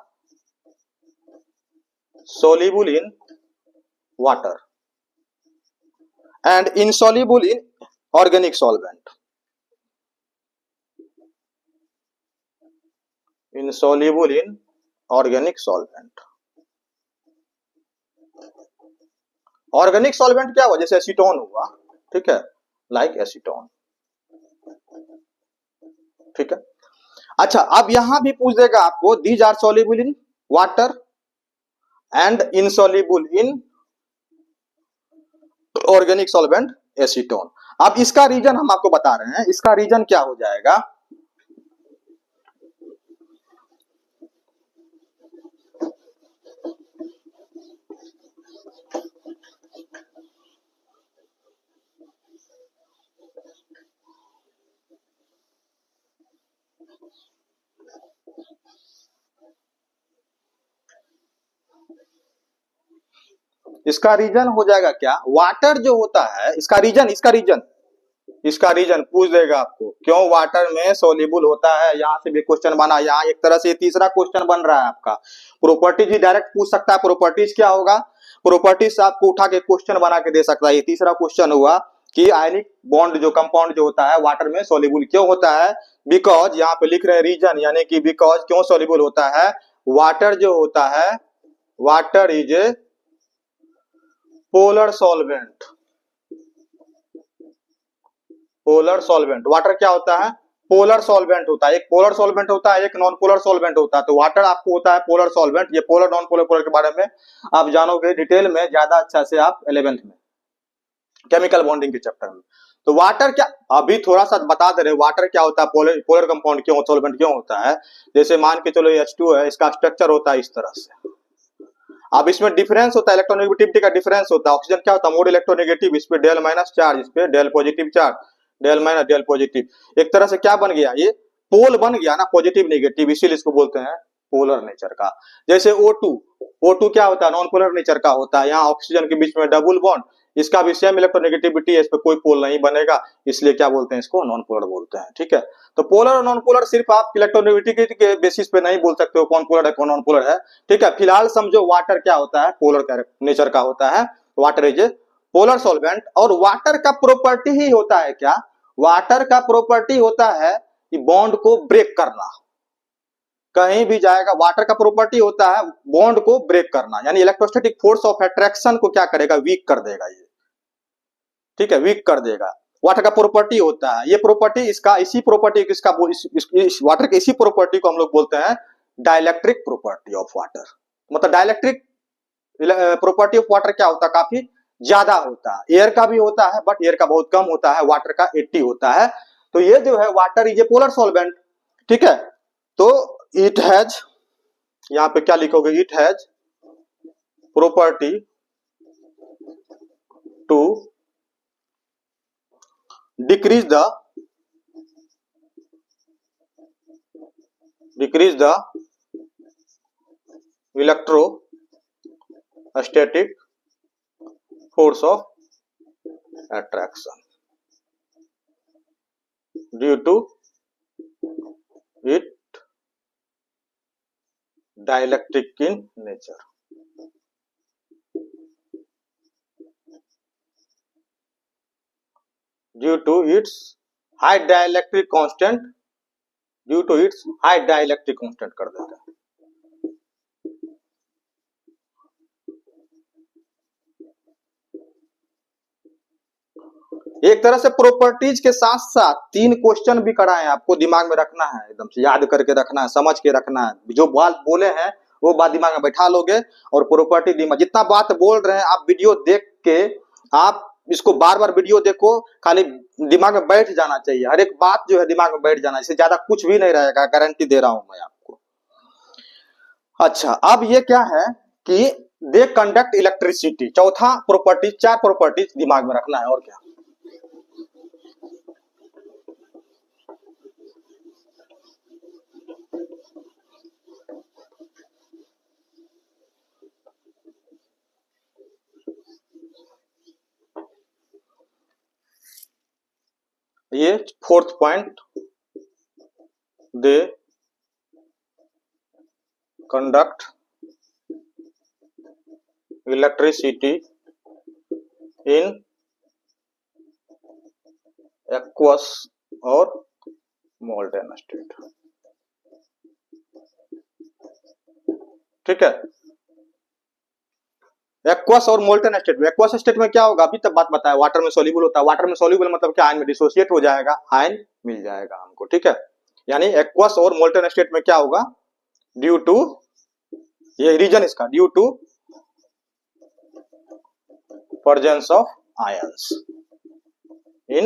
S1: soluble in water and insoluble in organic solvent, insoluble in organic solvent। Organic solvent क्या हुआ, जैसे एसीटोन हुआ, ठीक है, लाइक एसीटोन, ठीक है। अच्छा, अब यहां भी पूछ देगा आपको these are soluble in water and insoluble in organic solvent acetone. अब इसका रीजन हम आपको बता रहे हैं, इसका रीजन क्या हो जाएगा, इसका रीजन हो जाएगा क्या, वाटर जो होता है, इसका रीजन पूछ देगा आपको, क्यों वाटर में सोल्यूबल होता है। यहां से भी क्वेश्चन बना, यहाँ एक तरह से तीसरा क्वेश्चन बन रहा है आपका। प्रॉपर्टीज ही डायरेक्ट पूछ सकता है, प्रॉपर्टीज क्या होगा, प्रॉपर्टीज आपको उठा के क्वेश्चन बना के दे सकता है। ये तीसरा क्वेश्चन हुआ कि आयनिक बॉन्ड जो कंपाउंड जो होता है वाटर में सोल्यूबल क्यों होता है, बिकॉज यहाँ पे लिख रहे हैं रीजन, यानी कि बिकॉज क्यों सोल्यूबल होता है, वाटर जो होता है, water is a polar solvent, polar solvent, water क्या होता है, पोलर सॉल्वेंट होता है। एक पोलर सॉल्वेंट होता है, एक नॉन पोलर सॉल्वेंट होता है। तो वाटर आपको होता है पोलर सॉल्वेंट। ये पोलर नॉन पोलर पोलर के बारे में आप जानोगे डिटेल में ज्यादा अच्छा से आप 11th में केमिकल बॉन्डिंग के चैप्टर में। तो वाटर क्या, अभी थोड़ा सा बता दे रहे, वाटर क्या होता है, पोलर कंपाउंड क्यों सॉल्वेंट क्यों होता है। जैसे मान के चलो H2 है, इसका स्ट्रक्चर होता है इस तरह से। अब इसमें डिफरेंस होता है, इलेक्ट्रोनेगेटिविटी का डिफरेंस होता है। ऑक्सीजन क्या होता है, मोर इलेक्ट्रोनेगेटिव, इस पे डेल माइनस चार्ज, इस पे del positive charge, del minus del positive. एक तरह से क्या बन गया, ये पोल बन गया ना, पॉजिटिव नेगेटिव, इसीलिए इसको बोलते हैं पोलर नेचर का। जैसे O2 क्या होता है, नॉन पोलर नेचर का होता है। यहाँ ऑक्सीजन के बीच में डबल बॉन्ड, इसका भी सेम इलेक्ट्रोनेगेटिविटी है, इस पे कोई पोल नहीं बनेगा, इसलिए क्या बोलते हैं, इसको नॉन पोलर बोलते हैं, ठीक है। तो पोलर और नॉन पोलर सिर्फ आप इलेक्ट्रोनेगेटिविटी के बेसिस पे नहीं बोल सकते हो कौन पोलर है कौन नॉन पोलर है, ठीक है। फिलहाल समझो वाटर क्या होता है, पोलर नेचर का होता है, water is a polar solvent, और वाटर का प्रॉपर्टी ही होता है क्या, वाटर का प्रॉपर्टी होता है कि बॉन्ड को ब्रेक करना, कहीं भी जाएगा, वाटर का प्रॉपर्टी होता है बॉन्ड को ब्रेक करना, यानी इलेक्ट्रोस्टैटिक फोर्स ऑफ अट्रैक्शन को क्या करेगा, वीक कर देगा ये, ठीक है, वीक कर देगा। वाटर का प्रॉपर्टी होता है, ये प्रॉपर्टी इसका, इसी प्रॉपर्टी किसका, इस वाटर के इसी प्रॉपर्टी को हम लोग बोलते हैं डाइलेक्ट्रिक प्रॉपर्टी ऑफ वाटर। मतलब डाइलेक्ट्रिक प्रॉपर्टी ऑफ वाटर क्या होता है, काफी ज्यादा होता है, एयर का भी होता है बट एयर का बहुत कम होता है, वाटर का 80 होता है। तो ये जो है water is a polar solvent, ठीक है। तो इट हैज, यहां पे क्या लिखोगे, it has property to decrease the electrostatic force of attraction due to it dielectric in nature। due to its high dielectric constant, due to its high dielectric constant कर देता है। एक तरह से प्रॉपर्टीज के साथ साथ 3 क्वेश्चन भी कराए, आपको दिमाग में रखना है, एकदम से याद करके रखना है, समझ के रखना है, जो बात बोले हैं वो बात दिमाग में बैठा लोगे, और प्रॉपर्टी दिमाग, जितना बात बोल रहे हैं आप वीडियो देख के, आप इसको बार बार वीडियो देखो, खाली दिमाग में बैठ जाना चाहिए, हर एक बात जो है दिमाग में बैठ जाना, इससे ज्यादा कुछ भी नहीं रहेगा, गारंटी दे रहा हूं मैं आपको। अच्छा, अब ये क्या है कि दे कंडक्ट इलेक्ट्रिसिटी, चौथा प्रॉपर्टी, 4 प्रॉपर्टी दिमाग में रखना है, और क्या। ये 4th point, they conduct electricity in aqueous और मोल्टेन स्टेट, ठीक है। एक्वस और मोल्टेन स्टेट में, एक्वस स्टेट में क्या होगा, अभी तक बात बताया, वाटर में सोल्यूबल होता है, वाटर में सोल्यूबल मतलब क्या, आयन में डिसोसिएट हो जाएगा, आयन मिल जाएगा हमको, ठीक है। यानी एक्वस और मोल्टेन स्टेट में क्या होगा, ड्यू टू, ये रीजन इसका, due to presence of ions in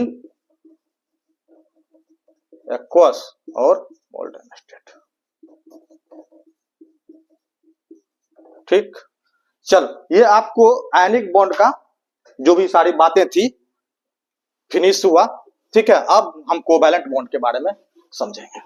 S1: aqueous और मोल्टेन स्टेट, ठीक। चल, ये आपको आयनिक बॉन्ड का जो भी सारी बातें थी फिनिश हुआ, ठीक है। अब हम कोवैलेंट बॉन्ड के बारे में समझेंगे।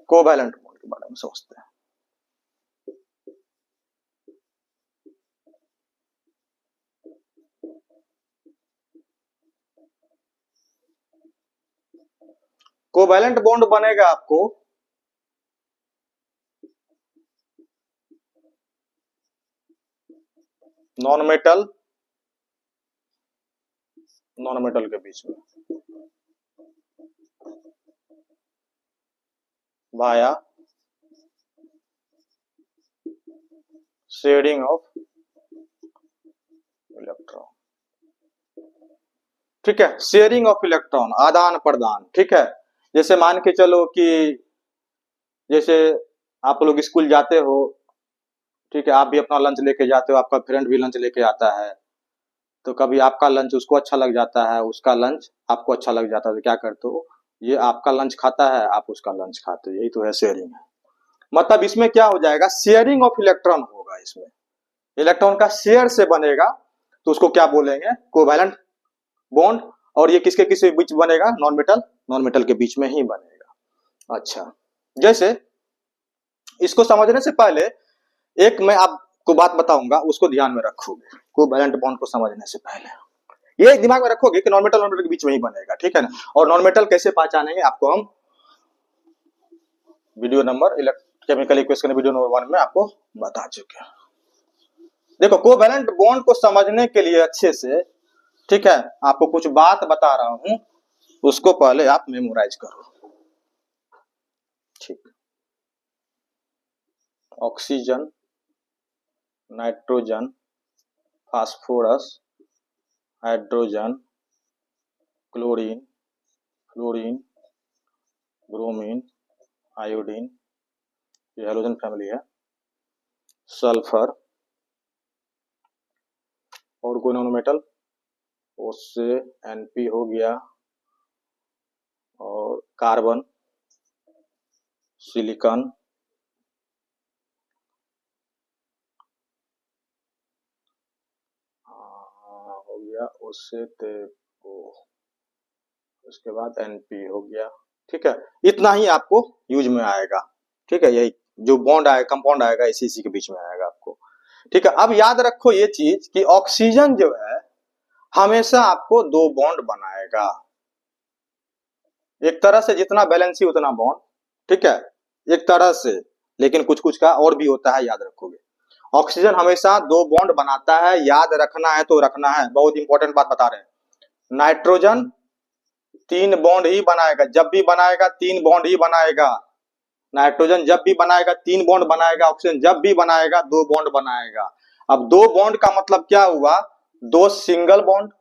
S1: कोवैलेंट बॉन्ड के बारे में समझते हैं। कोवैलेंट बॉन्ड बनेगा आपको नॉन मेटल के बीच में वाया शेयरिंग ऑफ इलेक्ट्रॉन, ठीक है, शेयरिंग ऑफ इलेक्ट्रॉन, आदान प्रदान, ठीक है। जैसे मान के चलो कि जैसे आप लोग स्कूल जाते हो, ठीक है, आप भी अपना लंच लेके जाते हो, आपका फ्रेंड भी लंच लेके आता है, तो कभी आपका लंच उसको अच्छा लग जाता है, उसका लंच आपको अच्छा लग जाता है, तो क्या करते हो, ये आपका लंच खाता है, आप उसका लंच खाते हो, यही तो है शेयरिंग। मतलब इसमें क्या हो जाएगा, शेयरिंग ऑफ इलेक्ट्रॉन होगा, इसमें इलेक्ट्रॉन का शेयर से बनेगा, तो उसको क्या बोलेंगे, कोवैलेंट बॉन्ड। और ये किसके किसके बीच बनेगा, नॉन मेटल के बीच में ही बनेगा। अच्छा, जैसे इसको समझने से पहले एक मैं आपको बात बताऊंगा, उसको ध्यान में रखोगे कोवैलेंट बॉन्ड को समझने से पहले। ये दिमाग में रखोगे कि नॉन मेटल नॉन मेटल के बीच में ही बनेगा, ठीक है ना। और नॉन मेटल कैसे पहचानेंगे आपको हम video number chemical equation video number 1 में आपको बता चुके हैं। देखो कोवैलेंट बॉन्ड को समझने के लिए अच्छे से, ठीक है, आपको कुछ बात बता रहा हूं, उसको पहले आप मेमोराइज करो। ठीक, oxygen, nitrogen, phosphorus, hydrogen, chlorine, fluorine, bromine, iodine, ये हैलोजन फैमिली है, सल्फर, और कोई नॉन मेटल, उससे Np हो गया, और कार्बन, सिलिकॉन, हो गया, उससे उसके बाद Np हो गया, ठीक है। इतना ही आपको यूज में आएगा, ठीक है। यही जो बॉन्ड आएगा, कंपाउंड आएगा, इसी के बीच में आएगा आपको, ठीक है। अब याद रखो ये चीज कि ऑक्सीजन जो है हमेशा आपको 2 बॉन्ड बनाएगा। एक तरह से जितना बैलेंसी उतना बॉन्ड, ठीक है, एक तरह से, लेकिन कुछ कुछ का और भी होता है, याद रखोगे। ऑक्सीजन हमेशा 2 बॉन्ड बनाता है, याद रखना है तो रखना है, बहुत इंपॉर्टेंट बात बता रहे हैं। नाइट्रोजन 3 बॉन्ड ही बनाएगा, जब भी बनाएगा 3 बॉन्ड ही बनाएगा। नाइट्रोजन जब भी बनाएगा 3 बॉन्ड बनाएगा, ऑक्सीजन जब भी बनाएगा 2 बॉन्ड बनाएगा। अब 2 बॉन्ड का मतलब क्या हुआ, 2 सिंगल बॉन्ड,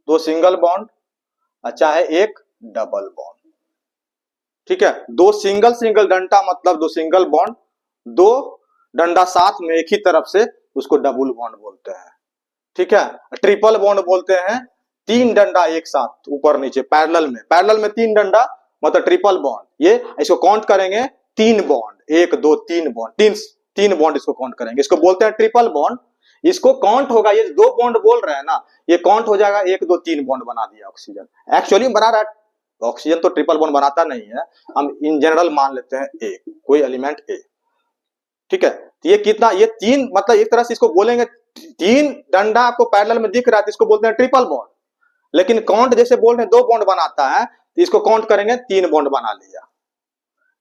S1: 2 सिंगल बॉन्ड, चाहे एक डबल बॉन्ड, ठीक है। 2 सिंगल सिंगल डंडा मतलब 2 सिंगल बॉन्ड, 2 डंडा साथ में एक ही तरफ से, उसको डबल बॉन्ड बोलते हैं, ठीक है। ट्रिपल बॉन्ड बोलते हैं 3 डंडा एक साथ ऊपर नीचे पैरेलल में 3 डंडा मतलब ट्रिपल बॉन्ड। ये इसको काउंट करेंगे 3 बॉन्ड, 1 2 3 बॉन्ड, 3 बॉन्ड इसको काउंट करेंगे, इसको बोलते हैं ट्रिपल बॉन्ड। इसको काउंट होगा, ये 2 बॉन्ड बोल रहे हैं ना, ये काउंट हो जाएगा 1 2 3 बॉन्ड बना दिया ऑक्सीजन। एक्चुअली बना रहा है ऑक्सीजन, तो ट्रिपल बॉन्ड बनाता नहीं है, हम इन जनरल मान लेते हैं ए, कोई एलिमेंट ए, ठीक है। तो ये कितना, ये 3 मतलब एक तरह से इसको बोलेंगे 3 डंडा आपको पैरेलल में दिख रहा है तो इसको बोलते हैं ट्रिपल बॉन्ड। लेकिन काउंट जैसे बोल रहे हैं 2 बॉन्ड बनाता है, तो इसको काउंट करेंगे 3 बॉन्ड बना लिया,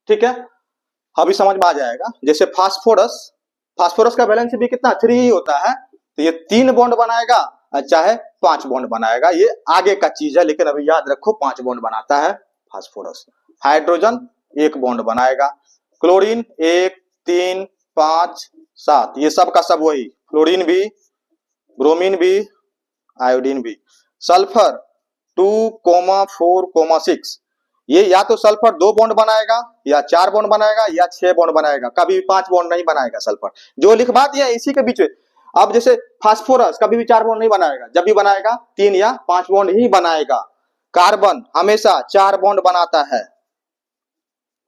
S1: ठीक है। अभी समझ में आ जाएगा। जैसे फास्फोरस का बैलेंस भी कितना 3 ही होता है, तो ये 3 बॉन्ड बनाएगा, चाहे 5 बॉन्ड बनाएगा, ये आगे का चीज है, लेकिन अभी याद रखो 5 बॉन्ड बनाता है फास्फोरस। हाइड्रोजन 1 बॉन्ड बनाएगा, क्लोरीन 1 3 5 7, ये सब का सब वही, फ्लोरीन भी, ब्रोमीन भी, आयोडीन भी। सल्फर 2,4,6, ये या तो सल्फर 2 बॉन्ड बनाएगा, या 4 बॉन्ड बनाएगा, या 6 बॉन्ड बनाएगा, कभी भी 5 बॉन्ड नहीं बनाएगा सल्फर। जो लिखवा दिया इसी के बीच में। अब जैसे फास्फोरस कभी भी 4 बॉन्ड नहीं बनाएगा, जब भी बनाएगा 3 या 5 बॉन्ड ही बनाएगा। कार्बन हमेशा 4 बॉन्ड बनाता है,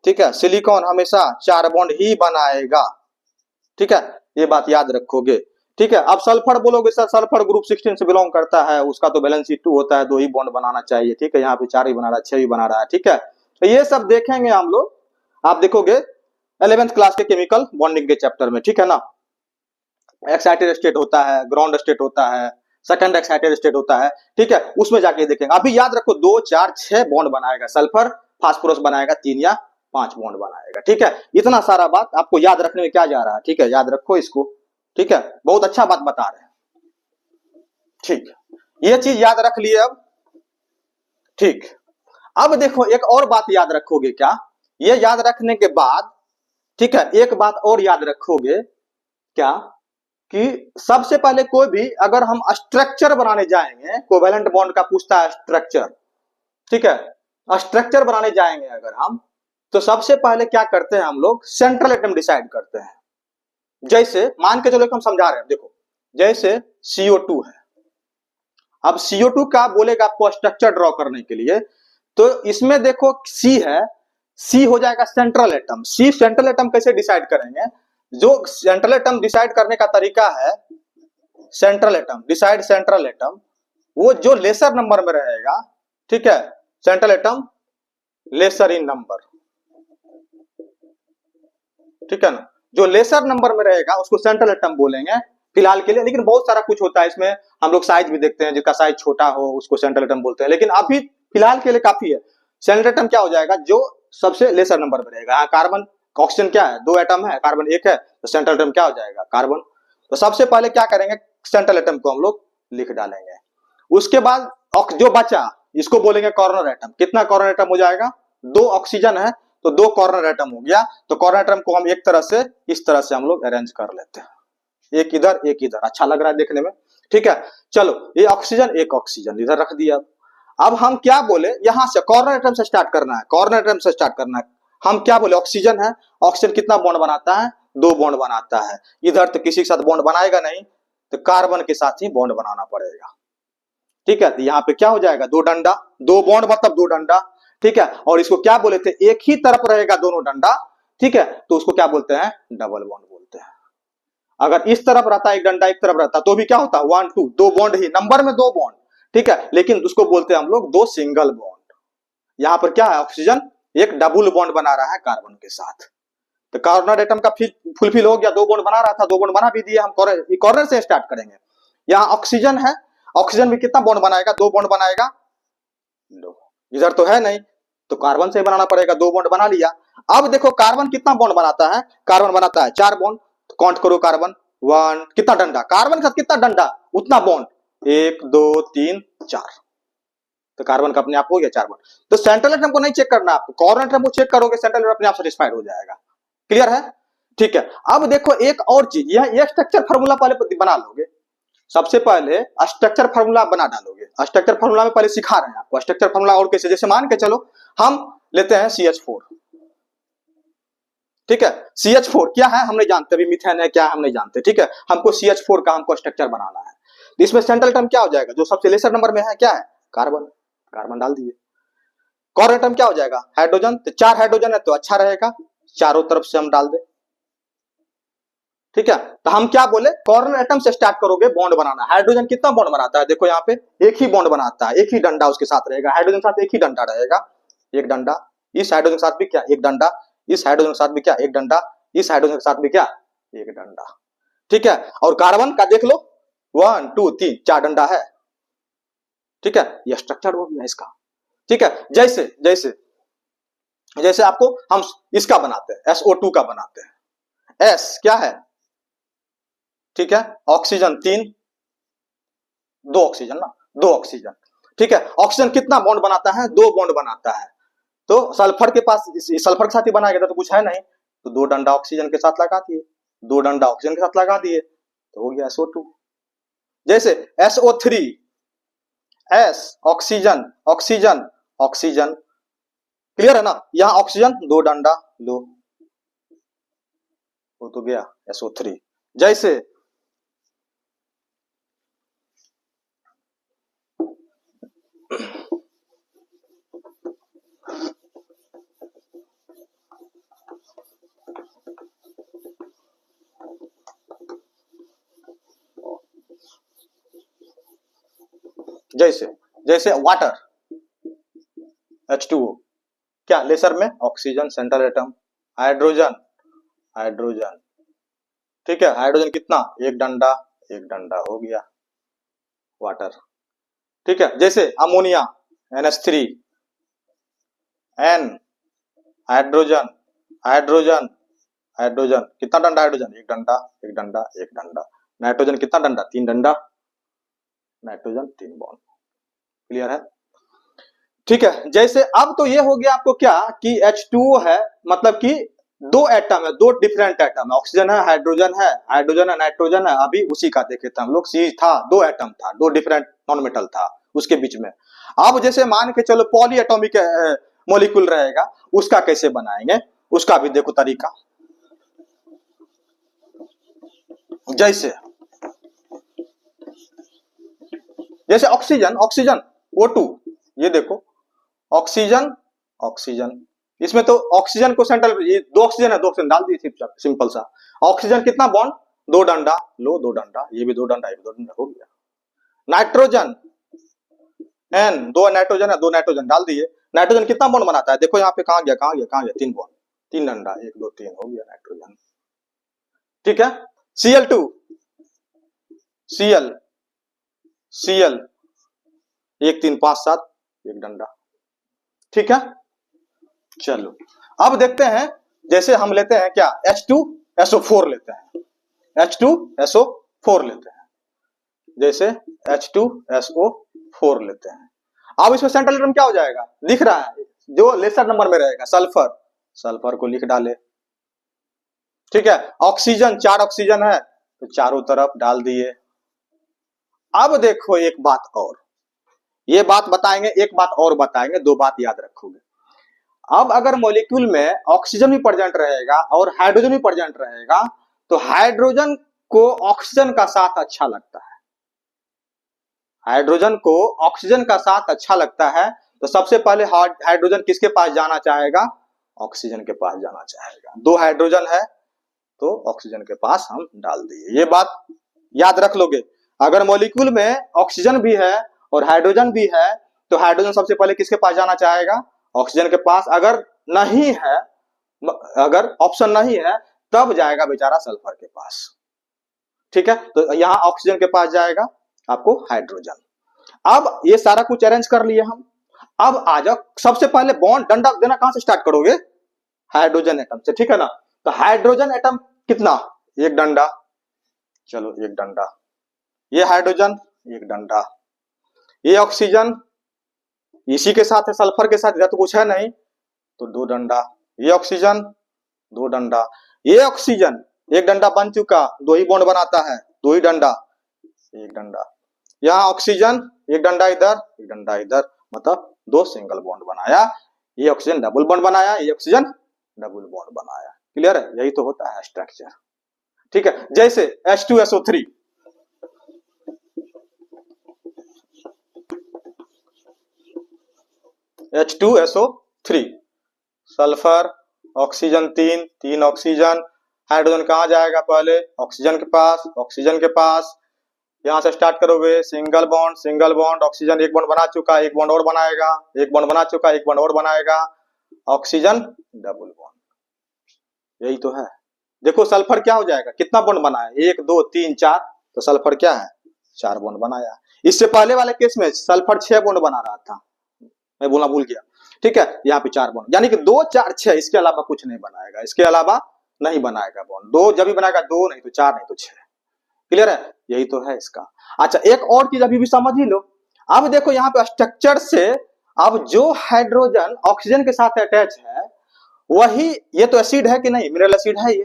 S1: ठीक है। सिलिकॉन हमेशा 4 बॉन्ड ही बनाएगा, ठीक है, ये बात याद रखोगे, ठीक है। अब सल्फर बोलोगे सर सल्फर ग्रुप 16 से बिलोंग करता है, उसका तो बैलेंसी 2 होता है, 2 ही बॉन्ड बनाना चाहिए, ठीक है। यहाँ पे 4 ही बना रहा है, 6 ही बना रहा है, ठीक है। तो ये सब देखेंगे हम लोग, आप देखोगे 11th क्लास के केमिकल बॉन्डिंग के चैप्टर में, ठीक है ना। एक्साइटेड स्टेट होता है, ग्राउंड स्टेट होता है, सेकंड एक्साइटेड स्टेट होता है, ठीक है, उसमें जाके देखेंगे। अभी याद रखो 2 4 6 बॉन्ड बनाएगा सल्फर, फास्फोरस बनाएगा 3 या 5 बॉन्ड बनाएगा, ठीक है। इतना सारा बात आपको याद रखने में क्या जा रहा है, ठीक है, याद रखो इसको, ठीक है। बहुत अच्छा बात बता रहे हैं, ठीक, ये चीज याद रख लिए अब, ठीक। अब देखो एक और बात याद रखोगे क्या, ये याद रखने के बाद, ठीक है, एक बात और याद रखोगे क्या, कि सबसे पहले कोई भी अगर हम स्ट्रक्चर बनाने जाएंगे, कोवैलेंट बॉन्ड का पूछता है स्ट्रक्चर, ठीक है, स्ट्रक्चर बनाने जाएंगे अगर हम, तो सबसे पहले क्या करते हैं हम लोग, सेंट्रल एटम डिसाइड करते हैं। जैसे मान के चलो हम समझा रहे हैं, देखो जैसे CO2 है, अब CO2 का बोलेगा आपको स्ट्रक्चर ड्रॉ करने के लिए, तो इसमें देखो C है, C हो जाएगा central atom. C central atom कैसे डिसाइड करेंगे, जो सेंट्रल एटम डिसाइड करने का तरीका है, central atom decide central atom, वो जो लेसर नंबर में रहेगा, ठीक है, सेंट्रल एटम लेसर इन नंबर, ठीक है ना। जो लेसर नंबर में रहेगा उसको सेंट्रल एटम बोलेंगे फिलहाल के लिए, लेकिन बहुत सारा कुछ होता है इसमें, हम लोग साइज भी देखते हैं, जिसका साइज छोटा हो उसको सेंट्रल एटम बोलते हैं, लेकिन अभी फिलहाल के लिए काफी है। सेंट्रल एटम क्या हो जाएगा, जो सबसे लेसर नंबर में रहेगा। यहाँ कार्बन ऑक्सीजन क्या है, 2 एटम है, कार्बन 1 है, तो सेंट्रल एटम क्या हो जाएगा, कार्बन। तो सबसे पहले क्या करेंगे, सेंट्रल एटम को हम लोग लिख डालेंगे। उसके बाद जो बचा इसको बोलेंगे कॉर्नर एटम। कितना कॉर्नर एटम हो जाएगा, 2 ऑक्सीजन है तो 2 कॉर्नर एटम हो गया। तो कॉर्नर एटम को हम एक तरह से इस तरह से हम लोग अरेंज कर लेते हैं, एक इधर एक इधर, अच्छा लग रहा है देखने में, ठीक है। चलो ये ऑक्सीजन, एक ऑक्सीजन इधर रख दिया। अब हम क्या बोले, यहां से कॉर्नर एटम से स्टार्ट करना है, कॉर्नर एटम से स्टार्ट करना है। हम क्या बोले, ऑक्सीजन है, ऑक्सीजन कितना बॉन्ड बनाता है, 2 बॉन्ड बनाता है। इधर तो किसी के साथ बॉन्ड बनाएगा नहीं, तो कार्बन के साथ ही बॉन्ड बनाना पड़ेगा, ठीक है। तो यहाँ पे क्या हो जाएगा, 2 डंडा, 2 बॉन्ड मतलब 2 डंडा, ठीक है। और इसको क्या बोले थे, एक ही तरफ रहेगा दोनों डंडा, ठीक है, तो उसको क्या बोलते हैं, डबल बॉन्ड बोलते हैं। अगर इस तरफ रहता एक डंडा, एक तरफ रहता तो भी क्या होता, 1 2, 2 बॉन्ड ही, नंबर में 2 बॉन्ड, ठीक है, लेकिन उसको बोलते हैं हम लोग 2 सिंगल बॉन्ड। यहां पर क्या है, ऑक्सीजन एक डबल बॉन्ड बना रहा है कार्बन के साथ। तो कॉर्नर एटम का फुलफिल हो गया, 2 बॉन्ड बना रहा था, 2 बॉन्ड बना भी दिया। हम कॉर्नर से स्टार्ट करेंगे। यहाँ ऑक्सीजन है, ऑक्सीजन भी कितना बॉन्ड बनाएगा, 2 बॉन्ड बनाएगा, 2, इधर तो है नहीं, तो कार्बन से बनाना पड़ेगा, 2 बॉन्ड बना लिया। अब देखो कार्बन कितना बॉन्ड बनाता है, कार्बन बनाता है 4 बॉन्ड, तो काउंट करो कार्बन 1, कितना डंडा, कार्बन के साथ कितना डंडा, उतना बॉन्ड, 1 2 3 4, तो कार्बन का अपने आप हो गया 4 बॉन्ड। तो सेंट्रल एटम को नहीं चेक करना आपको, कॉर्नर एटम को चेक करोगे, सेंट्रल एटम अपने आप सेटिस्फाइड हो जाएगा। क्लियर है, ठीक है। अब देखो एक और चीज, यह स्ट्रक्चर फार्मूला पहले बना लोगे। सबसे पहले स्ट्रक्चर फार्मूला बना डालोगे। स्ट्रक्चर फार्मूला में पहले सिखा रहे हैं आपको स्ट्रक्चर फार्मूला, और कैसे, जैसे मान के चलो हम लेते हैं CH4, ठीक है। CH4 क्या है हम नहीं जानते, अभी मीथेन है क्या हम नहीं जानते, ठीक है। हमको CH4 का हमको स्ट्रक्चर बनाना है, तो इसमें सेंट्रल एटम क्या हो जाएगा, जो सबसे लेसर नंबर में है क्या है, कार्बन, कार्बन डाल दिए। कॉर्नर एटम क्या हो जाएगा, हाइड्रोजन, तो 4 हाइड्रोजन है तो अच्छा रहेगा, चारों तरफ से हम डाल दे, ठीक है। तो हम क्या बोले, कॉर्नर एटम से स्टार्ट करोगे बॉन्ड बनाना। हाइड्रोजन कितना बॉन्ड बनाता है, देखो यहाँ पे एक ही बॉन्ड बनाता है, एक ही डंडा उसके साथ रहेगा, हाइड्रोजन के साथ एक ही डंडा रहेगा, एक डंडा, इस हाइड्रोजन के साथ भी क्या, एक डंडा, इस हाइड्रोजन के साथ भी क्या, एक डंडा, इस हाइड्रोजन के साथ भी क्या, एक डंडा, ठीक है। और कार्बन का देख लो 1 2 3 4 डंडा है, ठीक है। यह स्ट्रक्चर हो गया इसका, ठीक है। जैसे जैसे जैसे आपको हम इसका बनाते हैं, SO2 का बनाते हैं, S क्या है, ठीक है, ऑक्सीजन 3, 2 ऑक्सीजन ना, 2 ऑक्सीजन, ठीक है। ऑक्सीजन कितना बॉन्ड बनाता है, 2 बॉन्ड बनाता है। तो सल्फर के पास, सल्फर के साथ ही बनाएगा तो कुछ है नहीं, तो 2 डंडा ऑक्सीजन के साथ लगा दिए, 2 डंडा ऑक्सीजन के साथ लगा दिए, तो हो गया SO2। जैसे SO3, S oxygen oxygen oxygen, clear है ना। यहां ऑक्सीजन 2 डंडा लो, वो तो गया SO3। जैसे जैसे जैसे वाटर H2O, क्या लेसर में oxygen central atom, hydrogen hydrogen, ठीक है, हाइड्रोजन कितना, एक डंडा हो गया वाटर, ठीक है। जैसे ammonia NH3, N hydrogen hydrogen hydrogen, कितना डंडा हाइड्रोजन, एक डंडा एक डंडा एक डंडा। नाइट्रोजन कितना डंडा, 3 डंडा, नाइट्रोजन 3 बॉन्ड, क्लियर है, ठीक है। जैसे अब तो ये हो गया आपको क्या कि H2O है, मतलब कि 2 एटम है, 2 डिफरेंट एटम है, ऑक्सीजन है, हाइड्रोजन है, हाइड्रोजन है, नाइट्रोजन है। अभी उसी का देखे थे हम लोग, C था, 2 एटम था, 2 डिफरेंट नॉन मेटल था उसके बीच में। अब जैसे मान के चलो पॉली एटॉमिक मॉलिक्यूल रहेगा, उसका कैसे बनाएंगे, उसका भी देखो तरीका। जैसे जैसे ऑक्सीजन ऑक्सीजन O2, ये देखो ऑक्सीजन ऑक्सीजन, इसमें तो ऑक्सीजन को सेंट्रल, ये 2 ऑक्सीजन है, 2 ऑक्सीजन डाल दी थी, सिंपल सा। ऑक्सीजन कितना बॉन्ड, 2 डंडा लो, 2 डंडा, ये भी 2 डंडा, ये भी 2 डंडा हो गया। नाइट्रोजन N, 2 नाइट्रोजन है, 2 नाइट्रोजन डाल दिए। नाइट्रोजन कितना बॉन्ड बनाता है, देखो यहाँ पे कहां गया 3 बॉन्ड, 3 डंडा, 1 2 3 हो गया नाइट्रोजन। ठीक है, Cl2 Cl Cl 1 3 5 7 1 डंडा। ठीक है, चलो अब देखते हैं, जैसे हम लेते हैं क्या H2SO4 लेते हैं, H2SO4 लेते हैं, जैसे H2SO4 लेते हैं। अब इसमें सेंट्रल एटम क्या हो जाएगा, दिख रहा है जो लेसर नंबर में रहेगा, सल्फर, सल्फर को लिख डाले। ठीक है, ऑक्सीजन 4 ऑक्सीजन है तो चारों तरफ डाल दिए। अब देखो एक बात और, ये बात बताएंगे, एक बात और बताएंगे, 2 बात याद रखोगे। अब अगर मॉलिक्यूल में ऑक्सीजन भी प्रेजेंट रहेगा और हाइड्रोजन भी प्रेजेंट रहेगा तो हाइड्रोजन को ऑक्सीजन का साथ अच्छा लगता है, हाइड्रोजन को ऑक्सीजन का साथ अच्छा लगता है, तो सबसे पहले हाइड्रोजन किसके पास जाना चाहेगा, ऑक्सीजन के पास जाना चाहेगा। 2 हाइड्रोजन है तो ऑक्सीजन के पास हम डाल दिए, ये बात याद रख लोगे। अगर मॉलिक्यूल में ऑक्सीजन भी है और हाइड्रोजन भी है तो हाइड्रोजन सबसे पहले किसके पास जाना चाहेगा, ऑक्सीजन के पास। अगर नहीं है, अगर ऑप्शन नहीं है तब जाएगा बेचारा सल्फर के पास। ठीक है, तो यहां ऑक्सीजन के पास जाएगा आपको हाइड्रोजन। अब ये सारा कुछ अरेंज कर लिए हम। अब आ जाओ, सबसे पहले बॉन्ड डंडा देना कहां से स्टार्ट करोगे, हाइड्रोजन एटम से। ठीक है ना, तो हाइड्रोजन एटम कितना, 1 डंडा, चलो 1 डंडा, ये हाइड्रोजन 1 डंडा, ये ऑक्सीजन इसी के साथ है, सल्फर के साथ, तो कुछ है नहीं तो 2 डंडा, ये ऑक्सीजन 2 डंडा, ये ऑक्सीजन 1 डंडा बन चुका, 2 ही बॉन्ड बनाता है, 2 ही डंडा, 1 डंडा, यहाँ ऑक्सीजन 1 डंडा इधर 1 डंडा इधर, मतलब 2 सिंगल बॉन्ड बनाया, ये ऑक्सीजन डबल बॉन्ड बनाया, ये ऑक्सीजन डबल बॉन्ड बनाया। क्लियर है, यही तो होता है स्ट्रक्चर। ठीक है, जैसे H2SO3, H2SO3, sulphur, oxygen 3 oxygen, hydrogen कहां जाएगा, पहले ऑक्सीजन के पास, ऑक्सीजन के पास, यहां से स्टार्ट करोगे, सिंगल बॉन्ड, ऑक्सीजन 1 बॉन्ड बना चुका, 1 बॉन्ड और बनाएगा, 1 बॉन्ड बना चुका, 1 बॉन्ड और बनाएगा, ऑक्सीजन डबल बॉन्ड, यही तो है। देखो सल्फर क्या हो जाएगा, कितना बॉन्ड बनाया, 1 2 3 4, तो सल्फर क्या है, 4 बॉन्ड बनाया। इससे पहले वाले केस में सल्फर 6 बॉन्ड बना रहा था, मैं बोलना भूल गया। ठीक है, यहाँ पे 4 बॉन्ड, यानी कि 2 4 6, इसके अलावा कुछ नहीं बनाएगा, इसके अलावा नहीं बनाएगा बॉन्ड। 2 जब भी बनाएगा 2, नहीं तो 4, नहीं तो 6। क्लियर है, यही तो है इसका। अच्छा, एक और चीज अभी भी समझ ही लो। अब देखो यहाँ पे स्ट्रक्चर से, अब जो हाइड्रोजन ऑक्सीजन के साथ अटैच है वही, ये तो एसिड है कि नहीं, मिनरल एसिड है ये।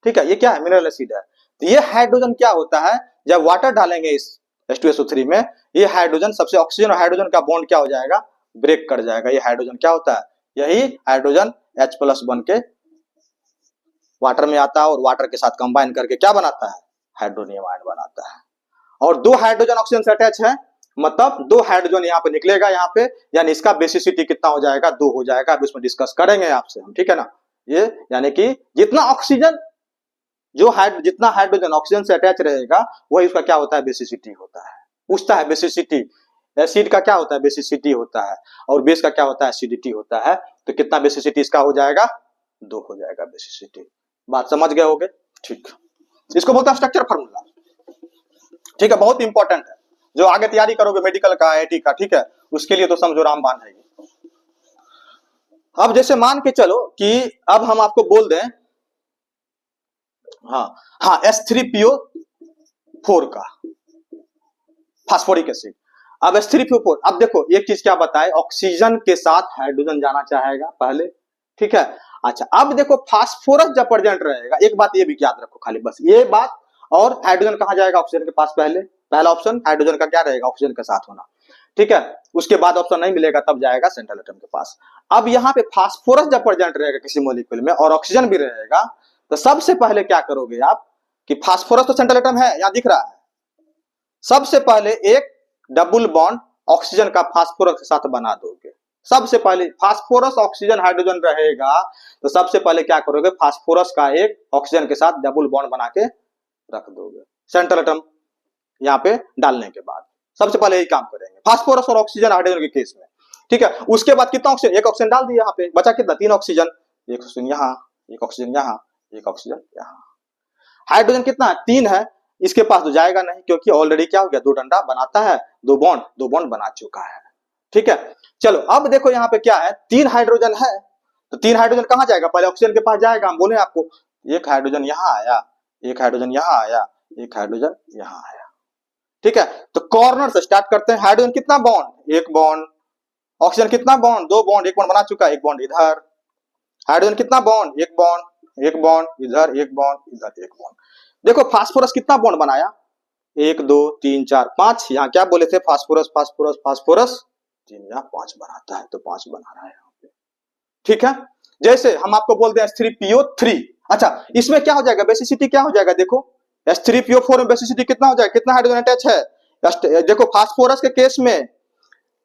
S1: ठीक है, ये क्या है, मिनरल एसिड है। तो ये हाइड्रोजन क्या होता है, जब वाटर डालेंगे इस H2SO3 में, ये हाइड्रोजन सबसे ऑक्सीजन और हाइड्रोजन का बॉन्ड क्या हो जाएगा, ब्रेक कर जाएगा। ये हाइड्रोजन क्या होता है, यही हाइड्रोजन H+ बन के वाटर में आता है और वाटर के साथ कंबाइन करके क्या बनाता है, हाइड्रोनियम आयन बनाता है। और 2 हाइड्रोजन ऑक्सीजन से अटैच है, मतलब 2 हाइड्रोजन यहाँ पे निकलेगा, यहाँ पे, यानी इसका बेसिसिटी कितना हो जाएगा, 2 हो जाएगा। अब इसमें डिस्कस करेंगे आपसे हम, ठीक है ना। ये यानी कि जितना ऑक्सीजन, जितना हाइड्रोजन ऑक्सीजन से अटैच रहेगा वही उसका क्या होता है, बेसिसिटी होता है। पूछता है बेसिसिटी, एसिड का क्या होता है, बेसिसिटी होता है, और बेस का क्या होता है, एसिडिटी होता है। तो कितना बेसिसिटी इसका हो जाएगा, 2 हो जाएगा बेसिसिटी। बात समझ गए होगे, ठीक। इसको बोलते हैं स्ट्रक्चर फार्मूला। ठीक है, बहुत इंपॉर्टेंट है, जो आगे तैयारी करोगे मेडिकल का, IIT का, ठीक है, उसके लिए तो समझो रामबाण है। अब जैसे मान के चलो कि अब हम आपको बोल दें, हाँ H3PO4 का फास्फोरिक एसिड। अब H3PO4, अब देखो एक चीज क्या बताए, ऑक्सीजन के साथ हाइड्रोजन जाना चाहेगा पहले, ठीक है। अच्छा, अब देखो फास्फोरस जब प्रेजेंट रहेगा, एक बात ये भी याद रखो खाली, बस ये बात। और हाइड्रोजन कहां जाएगा, ऑक्सीजन के पास। पहला ऑप्शन हाइड्रोजन का क्या रहेगा, ऑक्सीजन के साथ होना, ठीक है। उसके बाद ऑप्शन नहीं मिलेगा तब जाएगा सेंट्रल एटम के पास। अब यहाँ पे फास्फोरस जब प्रेजेंट रहेगा किसी मॉलिक्यूल में और ऑक्सीजन भी रहेगा, तो सबसे पहले क्या करोगे आप कि फास्फोरस तो सेंट्रल एटम है, यहां दिख रहा है, सबसे पहले एक डबल बॉन्ड ऑक्सीजन का फास्फोरस के साथ बना दोगे। सबसे पहले फास्फोरस ऑक्सीजन हाइड्रोजन रहेगा, तो सबसे पहले क्या करोगे, फास्फोरस का एक ऑक्सीजन के साथ डबल बॉन्ड बना के रख दोगे सेंट्रल एटम यहाँ पे डालने के बाद। सबसे पहले यही काम करेंगे फास्फोरस और ऑक्सीजन हाइड्रोजन के केस में, ठीक है। उसके बाद कितना ऑक्सीजन, एक ऑक्सीजन डाल दिया, यहाँ पे बचा कितना, 3 ऑक्सीजन। एक ऑक्सीजन यहाँ, एक ऑक्सीजन यहाँ, एक ऑक्सीजन यहाँ। हाइड्रोजन कितना है? 3 है। इसके पास तो जाएगा नहीं क्योंकि ऑलरेडी क्या हो गया, 2 डंडा बनाता है, 2 बॉन्ड बना चुका है। ठीक है, चलो अब देखो यहाँ पे क्या है, 3 हाइड्रोजन है, तो 3 हाइड्रोजन कहाँ जाएगा? पहले ऑक्सीजन के पास जाएगा। हम बोले आपको एक हाइड्रोजन यहाँ आया, एक हाइड्रोजन यहाँ आया, एक हाइड्रोजन यहाँ आया। ठीक है, तो कॉर्नर से स्टार्ट करते हैं। हाइड्रोजन कितना बॉन्ड? 1 बॉन्ड। ऑक्सीजन कितना बॉन्ड? 2 बॉन्ड, 1 बॉन्ड बना चुका है, 1 बॉन्ड इधर। हाइड्रोजन कितना बॉन्ड? 1 बॉन्ड, 1 बॉन्ड इधर, 1 बॉन्ड इधर, 1 बॉन्ड। देखो फास्फोरस कितना बॉन्ड बनाया? 1 2 3 4 5। यहाँ क्या बोले थे? फास्फोरस फास्फोरस फास्फोरस 3 या 5 बनाता है, तो 5 बना रहा है यहाँ पे। ठीक है, जैसे हम आपको बोलते हैं H3PO3। अच्छा, इसमें क्या हो जाएगा? बेसिसिटी क्या हो जाएगा? देखो H3PO4 में बेसिसिटी कितना हो जाएगा? कितना हाइड्रोजन अटैच है? देखो फास्फोरस के केस में,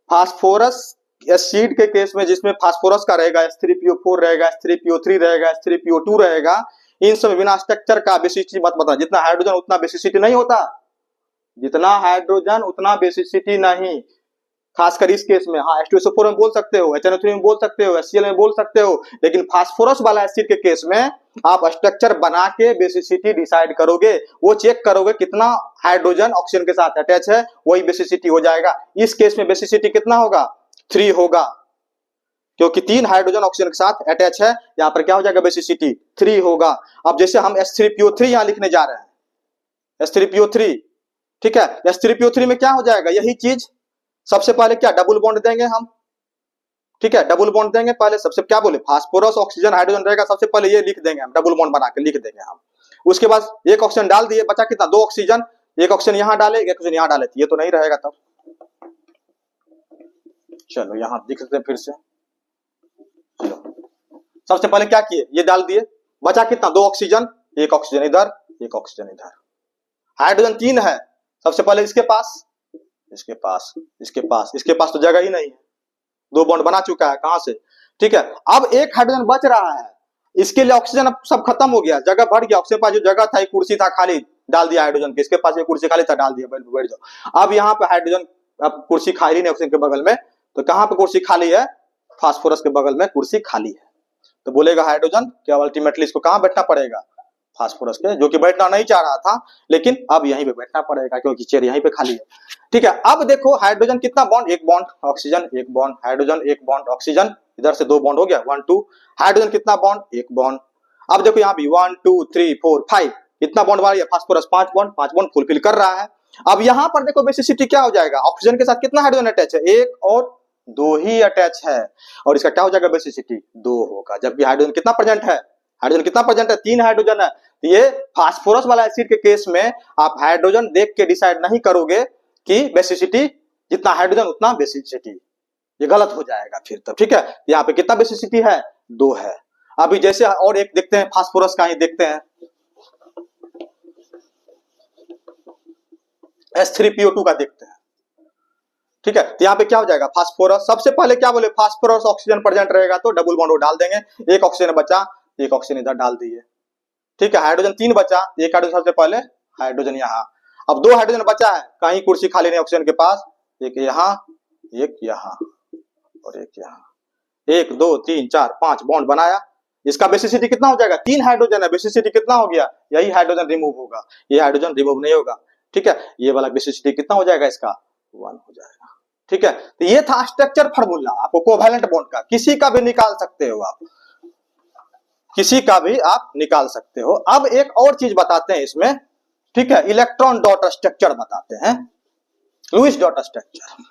S1: फास्फोरस एसिड के केस में जिसमें फास्फोरस का रहेगा, H3PO4 रहेगा, H3PO3 रहेगा, H3PO2 रहेगा, इन सब बिना स्ट्रक्चर का बेसिसिटी मत बताना। जितना हाइड्रोजन उतना बेसिसिटी नहीं होता, जितना हाइड्रोजन उतना बेसिसिटी नहीं, खासकर इस केस में। हाँ, H2SO4 में बोल सकते हो, HNO3 में बोल सकते हो, HCl में बोल सकते हो, लेकिन फास्फोरस वाला एसिड के केस में आप स्ट्रक्चर बना के बेसिसिटी डिसाइड करोगे, वो चेक करोगे कितना हाइड्रोजन ऑक्सीजन के साथ अटैच है, वही बेसिसिटी हो जाएगा। इस केस में बेसिसिटी कितना होगा? 3 होगा, क्योंकि 3 हाइड्रोजन ऑक्सीजन के साथ अटैच है। यहाँ पर क्या हो जाएगा? बेसिसिटी 3 होगा। अब जैसे हम H3PO3 यहाँ लिखने जा रहे हैं, H3PO3। ठीक है, H3PO3 में क्या हो जाएगा? यही चीज। सबसे पहले क्या? डबल बॉन्ड देंगे हम। ठीक है, डबल बॉन्ड देंगे पहले। सबसे क्या बोले? फास्फोरस ऑक्सीजन हाइड्रोजन रहेगा, सबसे पहले ये लिख देंगे हम, डबल बॉन्ड बना के लिख देंगे हम। उसके बाद एक ऑक्सीजन डाल दिए, बचा कितना? 2 ऑक्सीजन। एक ऑक्सीजन यहाँ डाले, एक ऑक्सीजन यहाँ डाले, ये तो नहीं रहेगा तब। चलो यहाँ लिख देते हैं फिर से। चलो सबसे पहले क्या किए? ये डाल दिए, बचा कितना? 2 ऑक्सीजन, एक ऑक्सीजन इधर, एक ऑक्सीजन इधर। हाइड्रोजन 3 है, सबसे पहले इसके पास, इसके पास, इसके पास, इसके पास तो जगह ही नहीं है, 2 बॉन्ड बना चुका है, कहां से? ठीक है, अब एक हाइड्रोजन बच रहा है, इसके लिए ऑक्सीजन अब सब खत्म हो गया, जगह भर गया। ऑक्सीजन पास जो जगह था, एक कुर्सी था खाली, डाल दिया हाइड्रोजन के। इसके पास एक कुर्सी खाली था, डाल दिया, बैठ जाओ। अब यहाँ पे हाइड्रोजन, अब कुर्सी खाली नहीं ऑक्सीजन के बगल में, तो कहां पे कुर्सी खाली है? फास्फोरस के बगल में कुर्सी खाली है। तो बोलेगा हाइड्रोजन क्या अल्टीमेटली इसको कहां बैठना पड़ेगा? फास्फोरस के, जो कि बैठना नहीं चाह रहा था, लेकिन अब यहीं पे बैठना पड़ेगा क्योंकि चेयर यहीं पे खाली है। ठीक है, अब देखो हाइड्रोजन कितना bond? 1 bond, oxygen 1 bond, hydrogen 1 bond, oxygen इधर से 2 बॉन्ड हो गया, 1 2। हाइड्रोजन कितना बॉन्ड? 1 बॉन्ड। अब देखो यहाँ भी 1 2 3 4 5, इतना बॉन्ड बना लिया। फास्फोरस 5 बॉन्ड, 5 बॉन्ड फुलफिल कर रहा है। अब यहाँ पर देखो बेसिसिटी क्या हो जाएगा? ऑक्सीजन के साथ कितना हाइड्रोजन अटैच है? 1 और 2 ही अटैच है, और इसका क्या हो जाएगा? बेसिसिटी 2 होगा। जबकि हाइड्रोजन कितना प्रेजेंट है? हाइड्रोजन कितना प्रेजेंट है? 3 हाइड्रोजन है। ये फास्फोरस वाला एसिड के केस में आप हाइड्रोजन देख के डिसाइड नहीं करोगे कि बेसिसिटी जितना हाइड्रोजन उतना बेसिसिटी, ये गलत हो जाएगा फिर तब। ठीक है, यहाँ पे कितना बेसिसिटी है? 2 है। अभी जैसे और एक देखते हैं फास्फोरस का, ही देखते हैं H3PO2 का देखते हैं। ठीक है, तो यहाँ पे क्या हो जाएगा? फास्फोरस, सबसे पहले क्या बोले? फास्फोरस ऑक्सीजन प्रेजेंट रहेगा तो डबल बॉन्ड डाल देंगे। एक ऑक्सीजन बचा, एक ऑक्सीजन इधर डाल दिए। ठीक है, हाइड्रोजन 3 बचा, एक हाइड्रोजन सबसे पहले, हाइड्रोजन यहाँ। अब 2 हाइड्रोजन बचा है, कहीं कुर्सी खाली नहीं ऑक्सीजन के पास, एक यहाँ, एक यहाँ और एक यहाँ। 1 2 3 4 5 बॉन्ड बनाया। इसका बेसिसिटी कितना हो जाएगा? 3 हाइड्रोजन है, बेसिसिटी कितना हो गया? यही हाइड्रोजन रिमूव होगा, ये हाइड्रोजन रिमूव नहीं होगा। ठीक है, ये वाला बेसिसिटी कितना हो जाएगा? इसका 1 हो जाएगा। ठीक है, तो ये था स्ट्रक्चर फार्मूला आपको कोवैलेंट बॉन्ड का। किसी का भी निकाल सकते हो आप, किसी का भी आप निकाल सकते हो। अब एक और चीज बताते हैं इसमें। ठीक है, इलेक्ट्रॉन डॉट स्ट्रक्चर बताते हैं, लुईस डॉट स्ट्रक्चर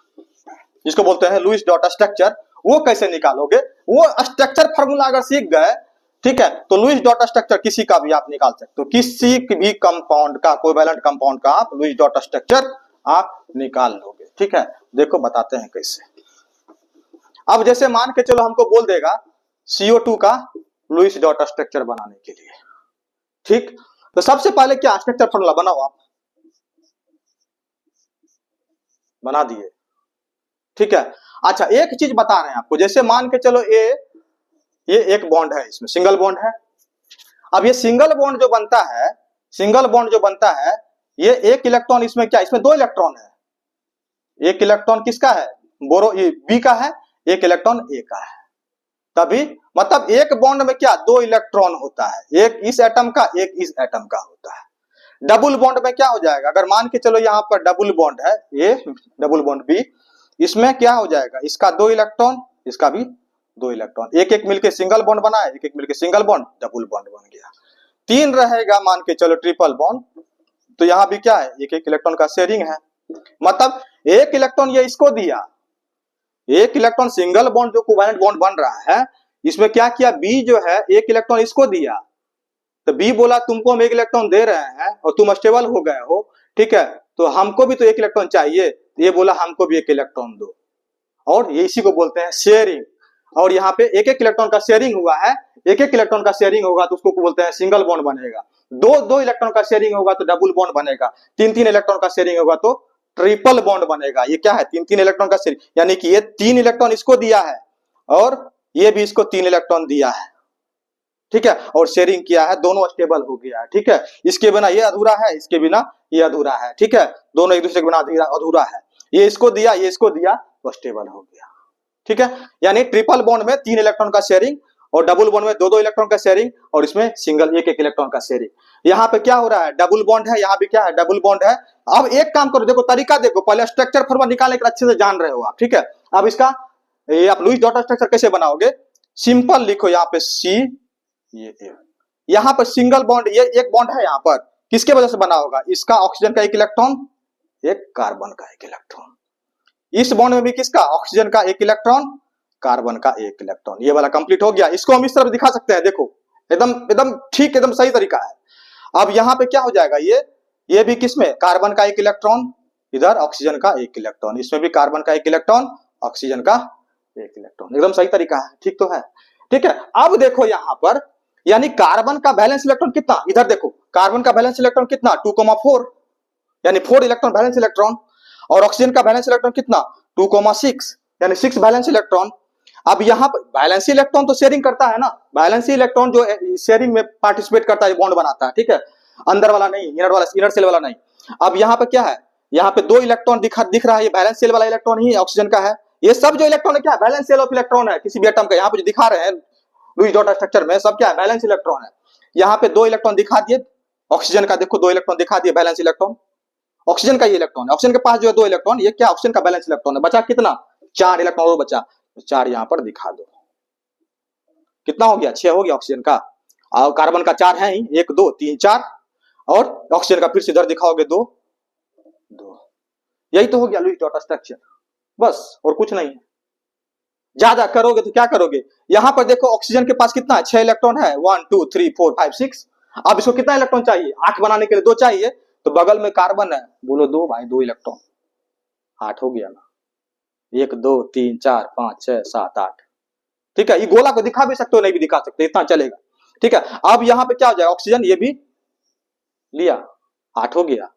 S1: जिसको बोलते हैं लुईस डॉट स्ट्रक्चर। वो कैसे निकालोगे? वो स्ट्रक्चर फार्मूला अगर सीख गए, ठीक है, तो लुईस डॉट स्ट्रक्चर किसी का भी आप निकाल सकते हो। किसी भी कंपाउंड का, कोवैलेंट कंपाउंड का आप लुईस डॉट स्ट्रक्चर आप निकाल लोगे। ठीक है, देखो बताते हैं कैसे। अब जैसे मान के चलो हमको बोल देगा CO2 का लुईस डॉट स्ट्रक्चर बनाने के लिए। ठीक, तो सबसे पहले क्या स्ट्रक्चर फार्मूला बनाओ, आप बना दिए। ठीक है, अच्छा एक चीज बता रहे हैं आपको, जैसे मान के चलो ये एक बॉन्ड है, इसमें सिंगल बॉन्ड है। अब ये सिंगल बॉन्ड जो बनता है, सिंगल बॉन्ड जो बनता है, ये एक इलेक्ट्रॉन, इसमें क्या, इसमें 2 इलेक्ट्रॉन है। एक इलेक्ट्रॉन किसका है? बोरो, ये बी का है, एक इलेक्ट्रॉन ए का है। तभी मतलब एक बॉन्ड में क्या दो इलेक्ट्रॉन होता है, एक इस एटम का एक इस एटम का होता है। डबल बॉन्ड में क्या हो जाएगा, अगर मान के चलो यहाँ पर डबल बॉन्ड है, ये डबल बॉन्ड बी, इसमें क्या हो जाएगा, इसका दो इलेक्ट्रॉन इसका भी दो इलेक्ट्रॉन, एक एक मिलके सिंगल बॉन्ड बना है, एक एक मिलके सिंगल बॉन्ड डबल बॉन्ड बन गया। तीन रहेगा मान के चलो ट्रिपल बॉन्ड, तो यहाँ भी क्या है एक एक इलेक्ट्रॉन का शेयरिंग है, मतलब एक इलेक्ट्रॉन ये इसको दिया, एक इलेक्ट्रॉन सिंगल बॉन्ड जो कोवैलेंट बॉन्ड बन रहा है, इसमें क्या किया बी जो है एक इलेक्ट्रॉन इसको दिया, तो बी बोला तुमको हम एक इलेक्ट्रॉन दे रहे हैं और तुम स्टेबल हो गए हो, ठीक है, तो हमको भी तो एक इलेक्ट्रॉन चाहिए, तो ये बोला हमको भी एक इलेक्ट्रॉन दो, और ये इसी को बोलते हैं शेयरिंग। और यहाँ पे एक एक इलेक्ट्रॉन का शेयरिंग हुआ है, एक एक इलेक्ट्रॉन का शेयरिंग होगा तो उसको बोलते हैं सिंगल बॉन्ड बनेगा, दो दो इलेक्ट्रॉन का शेयरिंग होगा तो डबल बॉन्ड बनेगा, तीन तीन इलेक्ट्रॉन का शेयरिंग होगा तो ट्रिपल बॉन्ड बनेगा। ये क्या है तीन तीन इलेक्ट्रॉन का शेयरिंग, यानी कि ये तीन इलेक्ट्रॉन इसको दिया है और ये भी इसको तीन इलेक्ट्रॉन दिया है, ठीक है, और शेयरिंग किया है, दोनों स्टेबल हो गया है, ठीक है, इसके बिना ये अधूरा है, इसके बिना ये अधूरा है, ठीक है, दोनों एक दूसरे के बिना अधूरा है, ये इसको दिया ये इसको दिया तो स्टेबल हो गया, ठीक है। यानी ट्रिपल बॉन्ड में तीन इलेक्ट्रॉन का शेयरिंग और डबल बॉन्ड में दो दो इलेक्ट्रॉन का शेयरिंग और इसमें सिंगल एक एक इलेक्ट्रॉन का शेयरिंग। यहाँ पे क्या हो रहा है डबल बॉन्ड है, यहाँ भी क्या है डबल बॉन्ड है। अब एक काम करो, देखो तरीका देखो, पहले स्ट्रक्चर फॉर्मूला निकालने के अच्छे से जान रहे हो आप, ठीक है। अब इसका ये आप लुईस डॉट स्ट्रक्चर कैसे बनाओगे, सिंपल लिखो यहाँ पे सी, ये यहाँ पर सिंगल बॉन्ड, ये एक बॉन्ड है यहाँ पर, किसके वजह से बना होगा, इसका ऑक्सीजन का एक इलेक्ट्रॉन एक कार्बन का एक इलेक्ट्रॉन, इस बॉन्ड में भी किसका ऑक्सीजन का एक इलेक्ट्रॉन कार्बन का एक इलेक्ट्रॉन, ये वाला कंप्लीट हो गया। इसको हम इस तरफ दिखा सकते हैं, देखो एकदम एकदम ठीक एकदम सही तरीका है। अब यहाँ पे क्या हो जाएगा, ये भी किसमें कार्बन का एक इलेक्ट्रॉन, इधर ऑक्सीजन का एक इलेक्ट्रॉन, इसमें भी कार्बन का एक इलेक्ट्रॉन ऑक्सीजन का एक इलेक्ट्रॉन, एकदम सही तरीका है, ठीक तो है, ठीक है। अब देखो यहाँ पर यानी कार्बन का बैलेंस इलेक्ट्रॉन कितना, इधर देखो कार्बन का बैलेंस इलेक्ट्रॉन कितना 2,4, यानी 4 इलेक्ट्रॉन बैलेंस इलेक्ट्रॉन, और ऑक्सीजन का बैलेंस इलेक्ट्रॉन कितना 2,6, यानी 6 बैलेंस इलेक्ट्रॉन। अब यहाँ पर बैलेंस इलेक्ट्रॉन तो शेयरिंग करता है ना, बैलेंस इलेक्ट्रॉन जो शेयरिंग में पार्टिसिपेट करता है, बॉन्ड बनाता है, ठीक है, अंदर वाला नहीं, इनर वाला, इनर सेल वाला नहीं। अब यहाँ पे क्या है, यहाँ पे दो इलेक्ट्रॉन दिख रहा है, ये बैलेंस सेल वाला इलेक्ट्रॉन ही ऑक्सीजन का है, ये सब जो इलेक्ट्रॉन है क्या है बैलेंस सेल ऑफ इलेक्ट्रॉन है किसी भी एटम का, यहाँ पे जो दिखा रहे हैं लुईस डॉट स्ट्रक्चर में सब क्या है बैलेंस इलेक्ट्रॉन है। यहाँ पे दो इलेक्ट्रॉन दिखा दिए ऑक्सीजन का, देखो दो इलेक्ट्रॉन दिखा दिए बैलेंस इलेक्ट्रॉन, ऑक्सीजन का ये इलेक्ट्रॉन है, ऑक्सीजन के पास जो है दो इलेक्ट्रॉन, ये क्या ऑक्सीजन का बैलेंस इलेक्ट्रॉन है, बचा कितना 4 इलेक्ट्रॉन और बचा, तो 4 यहाँ पर दिखा दो, कितना हो गया 6 हो गया ऑक्सीजन का, और कार्बन का 4 है ही, 1 2 3 4, और ऑक्सीजन का फिर से इधर दिखाओगे 2 2, यही तो हो गया लुईस डॉट स्ट्रक्चर, बस और कुछ नहीं है। ज्यादा करोगे तो क्या करोगे, यहां पर देखो ऑक्सीजन के पास कितना है 6 इलेक्ट्रॉन है, 1 2 3 4 5 6, अब इसको कितना इलेक्ट्रॉन चाहिए 8 बनाने के लिए 2 चाहिए, तो बगल में कार्बन है, बोलो 2 भाई 2 इलेक्ट्रॉन, 8 हो गया ना, 1 2 3 4 5 6 7 8, ठीक है। ये गोला को दिखा भी सकते हो नहीं भी दिखा सकते, इतना चलेगा, ठीक है। अब यहाँ पे क्या हो जाएगा ऑक्सीजन ये भी लिया 8 हो गया,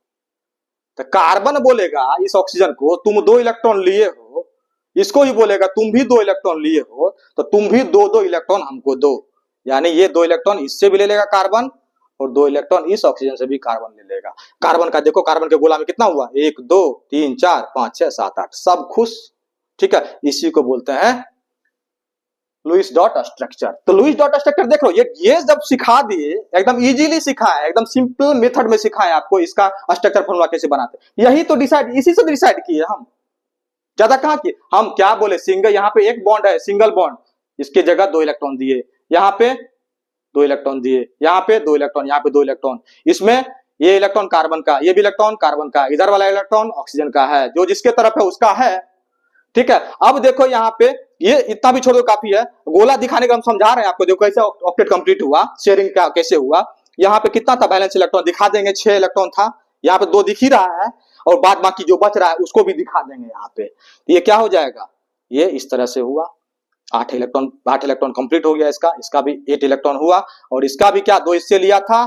S1: तो कार्बन बोलेगा इस ऑक्सीजन को तुम 2 इलेक्ट्रॉन लिए हो, इसको ही बोलेगा तुम भी 2 इलेक्ट्रॉन लिए हो, तो तुम भी 2 2 इलेक्ट्रॉन हमको दो, यानी ये 2 इलेक्ट्रॉन इससे भी ले लेगा कार्बन और 2 इलेक्ट्रॉन इस ऑक्सीजन से भी कार्बन ले लेगा। कार्बन का देखो कार्बन के गोला में कितना हुआ 1 2 3 4 5 6 7 8, सब खुश, ठीक है, इसी को बोलते हैं लुईस डॉट स्ट्रक्चर। तो लुईस डॉट स्ट्रक्चर देख लो, ये जब सिखा दिए एकदम इजीली सिखाए, एकदम सिंपल मेथड में सिखाए आपको इसका स्ट्रक्चर फॉर्मूला कैसे बनाते, यही तो डिसाइड इसी से डिसाइड किए हम, ज्यादा कहां किए हम, क्या बोले सिंगल, यहाँ पे एक बॉन्ड है सिंगल बॉन्ड, इसके जगह 2 इलेक्ट्रॉन दिए, यहाँ पे 2 इलेक्ट्रॉन दिए, यहाँ पे 2 इलेक्ट्रॉन, यहाँ पे 2 इलेक्ट्रॉन, इसमें ये इलेक्ट्रॉन कार्बन का, ये भी इलेक्ट्रॉन कार्बन का, इधर वाला इलेक्ट्रॉन ऑक्सीजन का है, जो जिसके तरफ है उसका है, ठीक है। अब देखो यहाँ पे ये इतना भी छोड़ दो काफी है, गोला दिखाने का हम समझा रहे हैं आपको, देखो कैसे ऑक्टेट कंप्लीट हुआ, शेयरिंग का कैसे हुआ, यहाँ पे कितना था बैलेंस इलेक्ट्रॉन दिखा देंगे 6 इलेक्ट्रॉन था, यहाँ पे 2 दिख ही रहा है, और बाद बाकी जो बच रहा है उसको भी दिखा देंगे यहाँ पे, ये क्या हो जाएगा, ये इस तरह से हुआ 8 इलेक्ट्रॉन कंप्लीट हो गया, इसका भी 8 इलेक्ट्रॉन हुआ, और इसका भी क्या 2 इससे लिया था,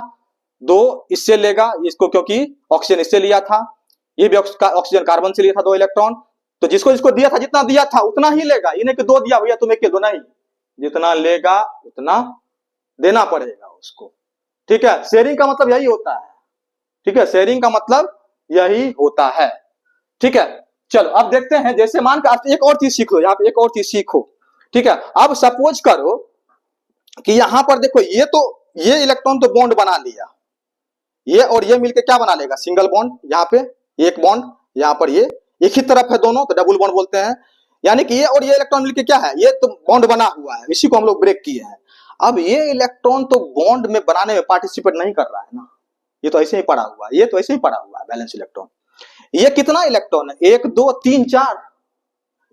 S1: 2 इससे लेगा इसको, क्योंकि ऑक्सीजन इससे लिया था, ये भी ऑक्सीजन कार्बन से लिया था 2 इलेक्ट्रॉन, तो जिसको जिसको दिया था जितना दिया था उतना ही लेगा, इन्हें के 2 दिया भैया तुम्हें के 2 नहीं, जितना लेगा उतना देना पड़ेगा उसको, ठीक है। शेयरिंग का मतलब यही होता है, ठीक है, शेयरिंग का मतलब यही होता है, ठीक है। चलो अब देखते हैं, जैसे मान कर एक और चीज सीख लो, यहाँ पे एक और चीज सीखो, ठीक है, अब सपोज करो कि यहां पर देखो ये इलेक्ट्रॉन तो बॉन्ड बना लिया, ये और ये मिलके क्या बना लेगा, सिंगल बॉन्ड, यहाँ पे एक बॉन्ड, यहाँ पर ये एक ही तरफ है दोनों, तो डबल बॉन्ड बोलते हैं। यानी कि ये और ये इलेक्ट्रॉन मिलके क्या है, ये तो बॉन्ड बना हुआ है, इसी को हम लोग ब्रेक किए हैं। अब ये इलेक्ट्रॉन तो बॉन्ड में बनाने में पार्टिसिपेट नहीं कर रहा है ना, ये तो ऐसे ही पड़ा हुआ है, ये तो ऐसे ही पड़ा हुआ है बैलेंस इलेक्ट्रॉन। ये कितना इलेक्ट्रॉन है, 1 2 3 4,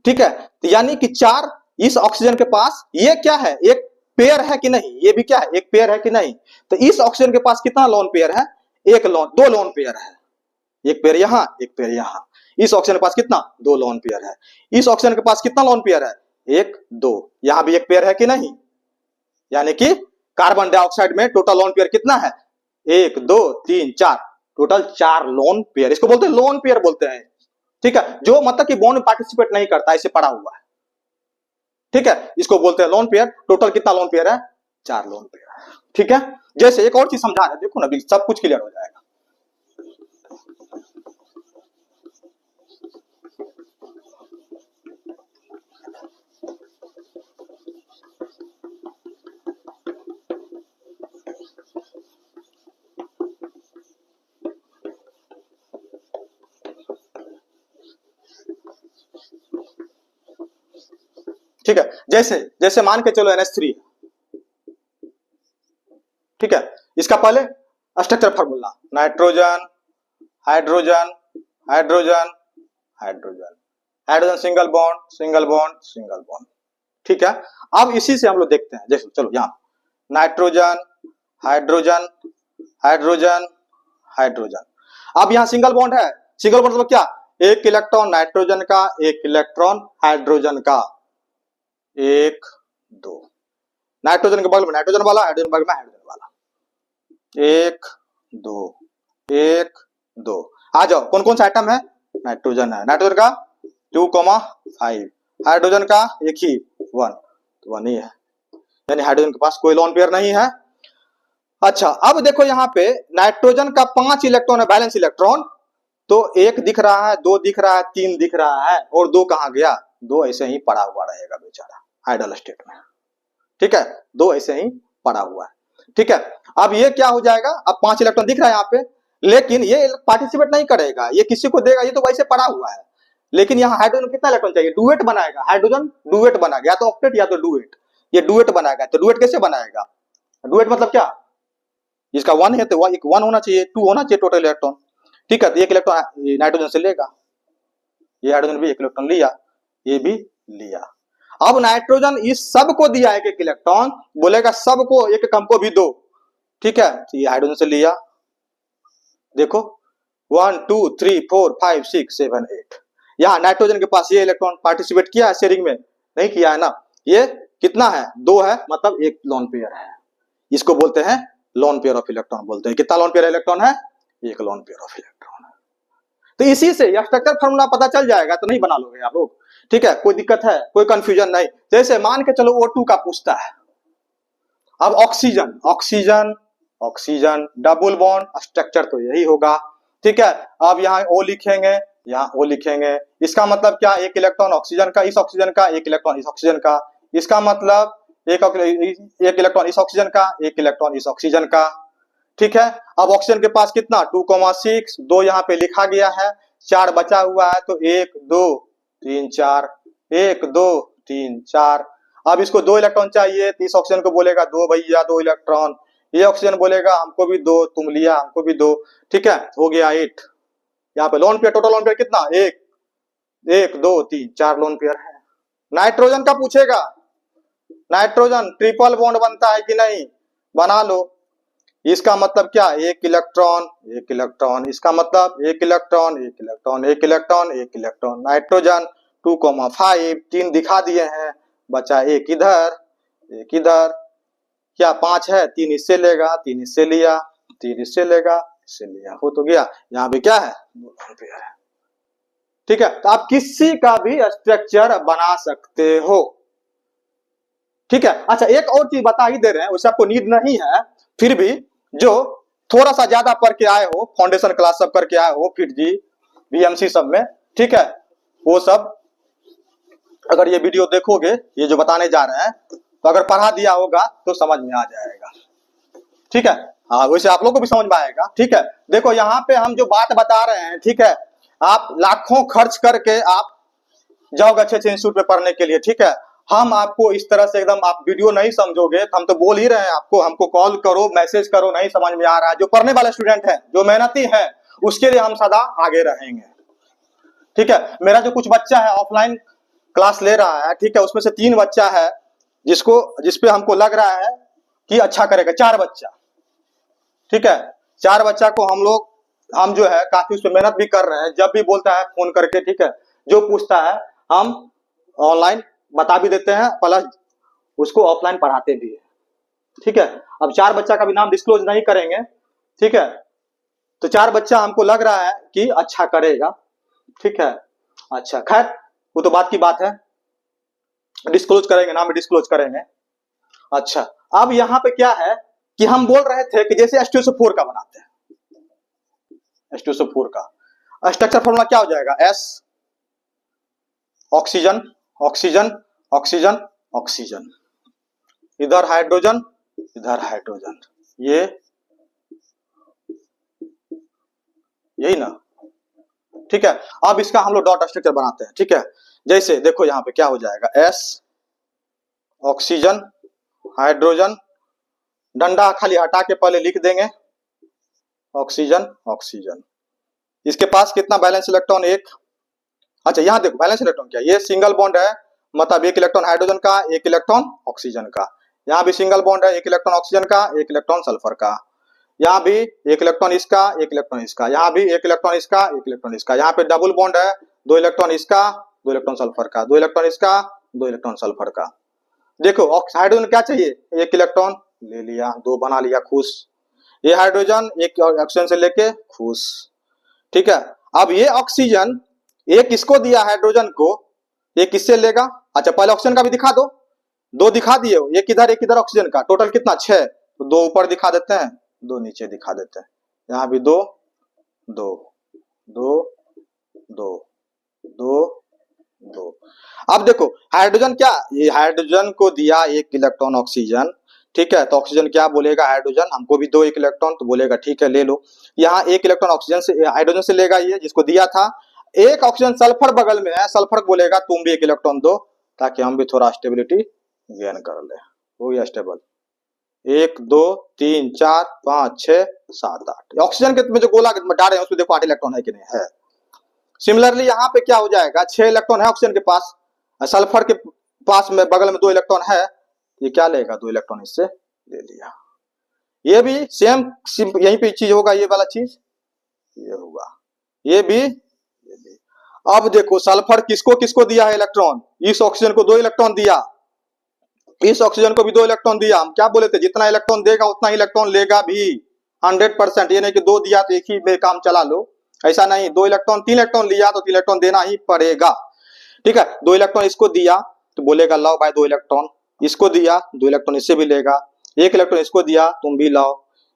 S1: ठीक है, तो यानी कि 4 इस ऑक्सीजन के पास, ये क्या है, एक पेयर है कि नहीं, ये भी क्या है, एक पेयर है कि नहीं। तो इस ऑक्सीजन के पास कितना लोन पेयर है, दो लोन पेयर है, एक पेयर यहां, एक पेयर यहां। इस ऑक्सीजन के पास कितना, 2 लोन पेयर है। इस ऑक्सीजन के पास कितना लोन पेयर है, 1 2, यहां भी एक पेयर है कि नहीं। यानी कि कार्बन डाइऑक्साइड में टोटल लोन पेयर कितना है, 1 2 3 4, टोटल 4 लोन पेयर, इसको बोलते हैं लोन पेयर बोलते हैं। ठीक है, जो मतलब कि बॉन्ड में पार्टिसिपेट नहीं करता, ऐसे पड़ा हुआ है, ठीक है, इसको बोलते हैं लोन पेयर। टोटल कितना लोन पेयर है, 4 लोन पेयर। ठीक है, जैसे एक और चीज समझा रहे, देखो ना सब कुछ क्लियर हो जाएगा। ठीक है, जैसे जैसे मान के चलो NH3, ठीक है, इसका पहले structure formula, nitrogen hydrogen hydrogen hydrogen, hydrogen single bond single bond single bond. ठीक है, अब इसी से हम लोग देखते हैं, जैसे चलो यहां नाइट्रोजन हाइड्रोजन हाइड्रोजन हाइड्रोजन। अब यहां सिंगल बॉन्ड है, सिंगल बॉन्ड मतलब क्या, एक इलेक्ट्रॉन नाइट्रोजन का, एक इलेक्ट्रॉन हाइड्रोजन का, 1 2, नाइट्रोजन के बगल में नाइट्रोजन वाला, हाइड्रोजन बगल में हाइड्रोजन वाला, 1 2 1 2। आ जाओ, कौन कौन सा आइटम है, नाइट्रोजन है, नाइट्रोजन का 2,5, हाइड्रोजन का एक ही 1, तो 1 ही है, यानी हाइड्रोजन के पास कोई लोन पेयर नहीं है। अच्छा, अब देखो यहाँ पे नाइट्रोजन का 5 इलेक्ट्रॉन है, बैलेंस इलेक्ट्रॉन, तो 1 दिख रहा है, 2 दिख रहा है, 3 दिख रहा है, और 2 कहां गया, 2 ऐसे ही पड़ा हुआ रहेगा बेचारा आइडल स्टेट में। ठीक है, 2 ऐसे ही पड़ा हुआ है। ठीक है, अब ये क्या हो जाएगा, अब 5 इलेक्ट्रॉन दिख रहा है यहाँ पे, लेकिन ये पार्टिसिपेट नहीं करेगा, ये किसी को देगा, ये तो वैसे पड़ा हुआ है। लेकिन यहाँ हाइड्रोजन कितना इलेक्ट्रॉन चाहिए, डुएट बनाएगा, हाइड्रोजन डुएट बनाएगा, या तो ऑक्टेट या तो डुएट, ये डुएट बनाएगा। तो डुएट कैसे बनाएगा, डुएट मतलब क्या, इसका 1 है तो एक 1 होना चाहिए, 2 होना चाहिए टोटल इलेक्ट्रॉन। ठीक है, तो 1 इलेक्ट्रॉन नाइट्रोजन से लेगा, ये हाइड्रोजन भी 1 इलेक्ट्रॉन लिया, ये भी लिया। अब नाइट्रोजन इस सब को दिया है एक इलेक्ट्रॉन, बोलेगा सबको एक हमको भी दो। ठीक है, तो ये हाइड्रोजन से लिया, देखो 1 2 3 4 5 6 7 8, यहाँ नाइट्रोजन के पास ये इलेक्ट्रॉन पार्टिसिपेट किया है शेयरिंग में, नहीं किया है ना, ये कितना है, 2 है, मतलब एक लोन पेयर है, इसको बोलते हैं लोन पेयर ऑफ इलेक्ट्रॉन बोलते हैं। कितना लोन पेयर इलेक्ट्रॉन है, एक लोन पेयर ऑफ इलेक्ट्रॉन है। तो इसी से यह स्ट्रक्चर फॉर्मूला पता चल जाएगा, तो नहीं बना लोगे आप लोग। ठीक है, कोई दिक्कत है, कोई कंफ्यूजन नहीं। जैसे मान के चलो O2 का पूछता है, अब oxygen oxygen oxygen double bond, structure तो यही होगा। ठीक है, अब यहाँ O लिखेंगे, यहाँ O लिखेंगे, इसका मतलब क्या, एक इलेक्ट्रॉन ऑक्सीजन का, इस ऑक्सीजन का, एक इलेक्ट्रॉन इस ऑक्सीजन का, इसका मतलब एक इलेक्ट्रॉन इस ऑक्सीजन का, एक इलेक्ट्रॉन इस ऑक्सीजन का। ठीक है, अब ऑक्सीजन के पास कितना 2,6, 2 यहाँ पे लिखा गया है, 4 बचा हुआ है, तो 1 2 3 4, 1 2 3 4। अब इसको 2 इलेक्ट्रॉन चाहिए, तो इस ऑक्सीजन को बोलेगा 2 भैया 2 इलेक्ट्रॉन, ये ऑक्सीजन बोलेगा हमको भी 2, तुम लिया हमको भी 2। ठीक है, हो गया 8। यहाँ पे lone pair, total lone pair कितना, 1 1 2 3 4 लोन पेयर है। नाइट्रोजन का पूछेगा, नाइट्रोजन ट्रिपल बॉन्ड बनता है कि नहीं, बना लो। इसका मतलब क्या, एक इलेक्ट्रॉन एक इलेक्ट्रॉन, इसका मतलब एक इलेक्ट्रॉन एक इलेक्ट्रॉन एक इलेक्ट्रॉन एक इलेक्ट्रॉन। नाइट्रोजन 2,5, 3 दिखा दिए हैं, बचा एक इधर एक इधर, क्या 5 है, 3 इससे लेगा, 3 इससे लिया, 3 इससे लेगा, इससे लिया, हो तो गया। यहाँ पे क्या है, ठीक है, तो आप किसी का भी स्ट्रक्चर बना सकते हो। ठीक है, अच्छा एक और चीज बता ही दे रहे हैं, उसे आपको नीड नहीं है, फिर भी जो थोड़ा सा ज्यादा पढ़ के आए हो, फाउंडेशन क्लास सब करके आए हो, फिर जी BMC सब में, ठीक है, वो सब अगर ये वीडियो देखोगे, ये जो बताने जा रहे हैं, तो अगर पढ़ा दिया होगा तो समझ में आ जाएगा। ठीक है, हाँ, वैसे आप लोग को भी समझ में आएगा। ठीक है, देखो यहाँ पे हम जो बात बता रहे हैं, ठीक है, आप लाखों खर्च करके आप जाओगे अच्छे अच्छे इंस्टीट्यूट में पढ़ने के लिए। ठीक है, हम आपको इस तरह से एकदम आप वीडियो नहीं समझोगे, तो हम तो बोल ही रहे हैं आपको, हमको कॉल करो, मैसेज करो, नहीं समझ में आ रहा है। जो पढ़ने वाले स्टूडेंट है, जो मेहनती है, उसके लिए हम सदा आगे रहेंगे। ठीक है, मेरा जो कुछ बच्चा है ऑफलाइन क्लास ले रहा है, ठीक है, उसमें से 3 बच्चा है जिसपे हमको लग रहा है कि अच्छा करेगा। 4 बच्चा, ठीक है, 4 बच्चा को हम जो है काफी उसमें मेहनत भी कर रहे हैं। जब भी बोलता है फोन करके, ठीक है, जो पूछता है हम ऑनलाइन बता भी देते हैं, प्लस उसको ऑफलाइन पढ़ाते भी है। ठीक है, अब 4 बच्चा का भी नाम डिस्क्लोज नहीं करेंगे। ठीक है, तो 4 बच्चा हमको लग रहा है कि अच्छा करेगा। ठीक है, अच्छा, खैर वो तो बात की बात है, डिस्क्लोज करेंगे, नाम डिस्क्लोज करेंगे। अच्छा, अब यहाँ पे क्या है कि हम बोल रहे थे कि जैसे H2SO4 का बनाते हैं, H2SO4 का स्ट्रक्चर फॉर्मूला क्या हो जाएगा? S oxygen oxygen oxygen oxygen, इधर हाइड्रोजन इधर हाइड्रोजन, यही ना। ठीक है, अब इसका हम लोग डॉट स्ट्रक्चर बनाते हैं। ठीक है, जैसे देखो यहाँ पे क्या हो जाएगा, S ऑक्सीजन हाइड्रोजन, डंडा खाली हटा के पहले लिख देंगे ऑक्सीजन ऑक्सीजन। इसके पास कितना बैलेंस इलेक्ट्रॉन? 1। अच्छा, यहाँ देखो बैलेंस इलेक्ट्रॉन क्या, ये सिंगल बॉन्ड है, मतलब 1 इलेक्ट्रॉन हाइड्रोजन का, 1 इलेक्ट्रॉन ऑक्सीजन का। यहाँ भी सिंगल बॉन्ड है, 1 इलेक्ट्रॉन ऑक्सीजन का, 1 इलेक्ट्रॉन सल्फर का। यहाँ भी 1 इलेक्ट्रॉन इसका, 1 इलेक्ट्रॉन इसका। यहाँ भी 1 इलेक्ट्रॉन इसका, 1 इलेक्ट्रॉन इसका। यहाँ पे डबल बॉन्ड है, 2 इलेक्ट्रॉन इसका, 2 इलेक्ट्रॉन सल्फर का, 2 इलेक्ट्रॉन इसका, 2 इलेक्ट्रॉन सल्फर का। देखो हाइड्रोजन क्या चाहिए, 1 इलेक्ट्रॉन ले लिया, 2 बना लिया, खुश। ये हाइड्रोजन 1 ऑक्सीजन से लेके खुश। ठीक है, अब ये ऑक्सीजन 1 किसको दिया, हाइड्रोजन को, 1 किससे लेगा? अच्छा, पहले ऑक्सीजन का भी दिखा दो, 2 दिखा दिए हो, 1 इधर ऑक्सीजन का, टोटल कितना? 6। तो 2 ऊपर दिखा देते हैं, 2 नीचे दिखा देते हैं। यहाँ भी 2 2 2 2 2 2। अब देखो हाइड्रोजन क्या, ये हाइड्रोजन को दिया 1 इलेक्ट्रॉन ऑक्सीजन। ठीक है, तो ऑक्सीजन क्या बोलेगा, हाइड्रोजन, हमको भी 2 1 इलेक्ट्रॉन, तो बोलेगा ठीक है ले लो। यहाँ 1 इलेक्ट्रॉन ऑक्सीजन से, हाइड्रोजन से लेगा ये जिसको दिया था। 1 ऑक्सीजन सल्फर बगल में है, सल्फर बोलेगा तुम भी 1 इलेक्ट्रॉन दो, ताकि हम भी थोड़ा स्टेबिलिटी गेन कर ले। हो गया स्टेबल, 1 2 3 4 5 6 7 8। ऑक्सीजन के में जो गोला डाले हैं उसमें देखो 8 इलेक्ट्रॉन है कि नहीं है। सिमिलरली यहाँ पे क्या हो जाएगा, 6 इलेक्ट्रॉन है ऑक्सीजन के पास, सल्फर के पास में बगल में 2 इलेक्ट्रॉन है, ये क्या लेगा, 2 इलेक्ट्रॉन इससे ले लिया। ये भी सेम यहीं पे चीज होगा, ये वाला चीज ये होगा, ये भी। अब देखो सल्फर किसको किसको दिया है इलेक्ट्रॉन, इस ऑक्सीजन को 2 इलेक्ट्रॉन दिया, इस ऑक्सीजन को भी 2 इलेक्ट्रॉन दिया। हम क्या बोले थे, जितना इलेक्ट्रॉन देगा उतना इलेक्ट्रॉन लेगा भी 100%। ये नहीं कि 2 दिया तो एक ही में काम चला लो, ऐसा नहीं। 2 इलेक्ट्रॉन 3 इलेक्ट्रॉन लिया तो 3 इलेक्ट्रॉन देना ही पड़ेगा। ठीक है, 2 इलेक्ट्रॉन इसको दिया तो बोलेगा लाओ भाई 2 इलेक्ट्रॉन, इसको दिया 2 इलेक्ट्रॉन इससे भी लेगा, 1 इलेक्ट्रॉन इसको दिया तुम भी लाओ,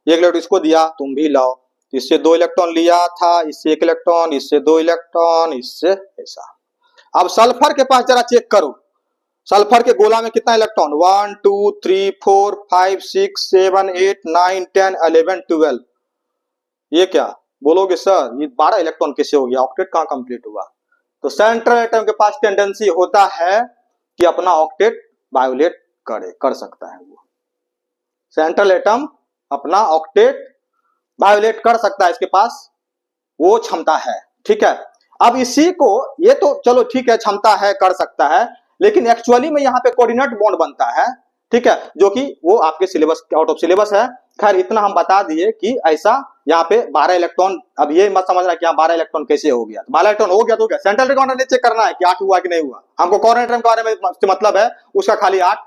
S1: 1 इलेक्ट्रॉन इसको दिया तुम भी लाओ, इससे 2 इलेक्ट्रॉन लिया था, इससे 1 इलेक्ट्रॉन, इससे 2 इलेक्ट्रॉन, इससे ऐसा। अब सल्फर के पास जरा चेक करो, सल्फर के गोला में कितना इलेक्ट्रॉन, 1 2 3 4 5 6 7 8 9 10 11 12। ये क्या बोलोगे सर, ये 12 इलेक्ट्रॉन कैसे हो गया, ऑक्टेट कहां कंप्लीट हुआ? तो सेंट्रल एटम के पास टेंडेंसी होता है कि अपना ऑक्टेट वायोलेट कर सकता है। वो सेंट्रल एटम अपना ऑक्टेट वायोलेट कर सकता है, इसके पास वो क्षमता है। ठीक है, अब इसी को, ये तो चलो ठीक है क्षमता है, कर सकता है, लेकिन एक्चुअली में यहाँ पे कोऑर्डिनेट बॉन्ड बनता है। ठीक है, जो कि वो आपके सिलेबस, आउट ऑफ सिलेबस है। खैर इतना हम बता दिए कि ऐसा यहाँ पे 12 इलेक्ट्रॉन। अब ये मत समझना कि 12 इलेक्ट्रॉन कैसे हो गया, 12 इलेक्ट्रॉन हो गया तो क्या, सेंट्रल एटम चेक करना है कि 8 हुआ कि नहीं हुआ। हमको कोऑर्डिनेट एटम के बारे में मतलब है, उसका खाली 8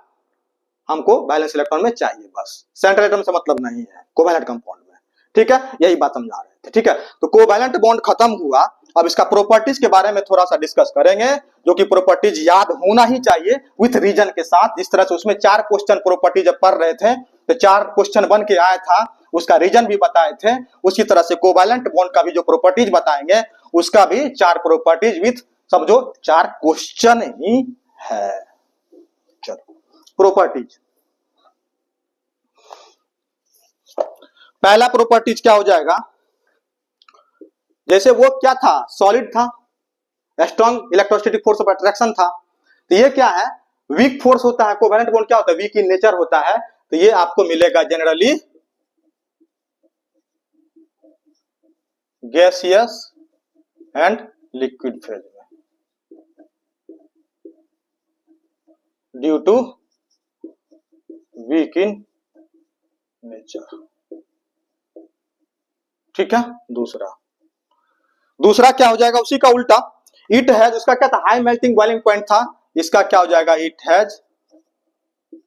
S1: हमको बैलेंस इलेक्ट्रॉन में चाहिए, बस सेंट्रल एटम से मतलब नहीं है कोवैलेंट कंपाउंड में। ठीक है, यही बात समझा रहे थे। ठीक है, तो कोवैलेंट बॉन्ड खत्म हुआ, अब इसका प्रॉपर्टीज के बारे में थोड़ा सा डिस्कस करेंगे, जो कि प्रॉपर्टीज याद होना ही चाहिए विथ रीजन के साथ। जिस तरह से उसमें 4 क्वेश्चन प्रॉपर्टी जब पढ़ रहे थे तो 4 क्वेश्चन बन के आया था, उसका रीजन भी बताए थे, उसी तरह से कोवैलेंट बॉन्ड का भी जो प्रॉपर्टीज बताएंगे उसका भी 4 प्रॉपर्टीज विथ समझो 4 क्वेश्चन ही है। चलो प्रॉपर्टीज, पहला प्रॉपर्टीज क्या हो जाएगा, जैसे वो क्या था, सॉलिड था, strong electrostatic force of attraction था, तो ये क्या है, वीक फोर्स होता है। कोवैलेंट बॉन्ड क्या होता है, वीक इन नेचर होता है, तो ये आपको मिलेगा generally gaseous and liquid phase में, due to weak in nature. ठीक है, दूसरा क्या हो जाएगा, उसी का उल्टा, इट हैज, उसका क्या था, हाई मेल्टिंग बॉइलिंग पॉइंट था, इसका क्या हो जाएगा, it has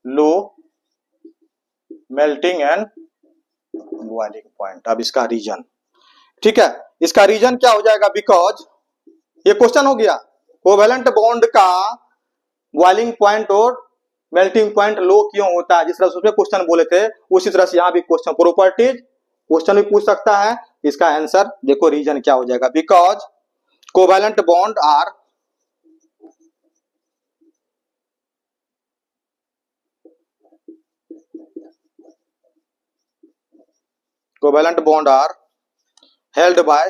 S1: low melting and boiling point. अब इसका रीजन, ठीक है, इसका रीजन क्या हो जाएगा, बिकॉज ये क्वेश्चन हो गया, कोवैलेंट बॉन्ड का बॉइलिंग पॉइंट और मेल्टिंग पॉइंट लो क्यों होता है, जिस तरह से उसमें क्वेश्चन बोले थे उसी तरह से यहां भी क्वेश्चन प्रॉपर्टीज क्वेश्चन भी पूछ सकता है। इसका आंसर देखो, रीजन क्या हो जाएगा, because covalent bond are held by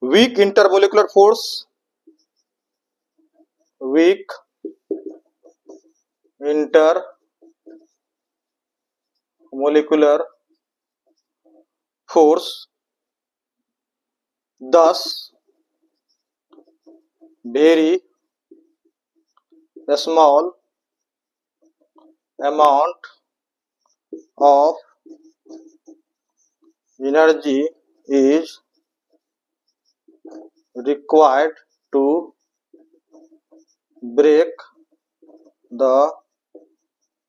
S1: weak intermolecular force, weak intermolecular force, thus very small amount of energy is required to break the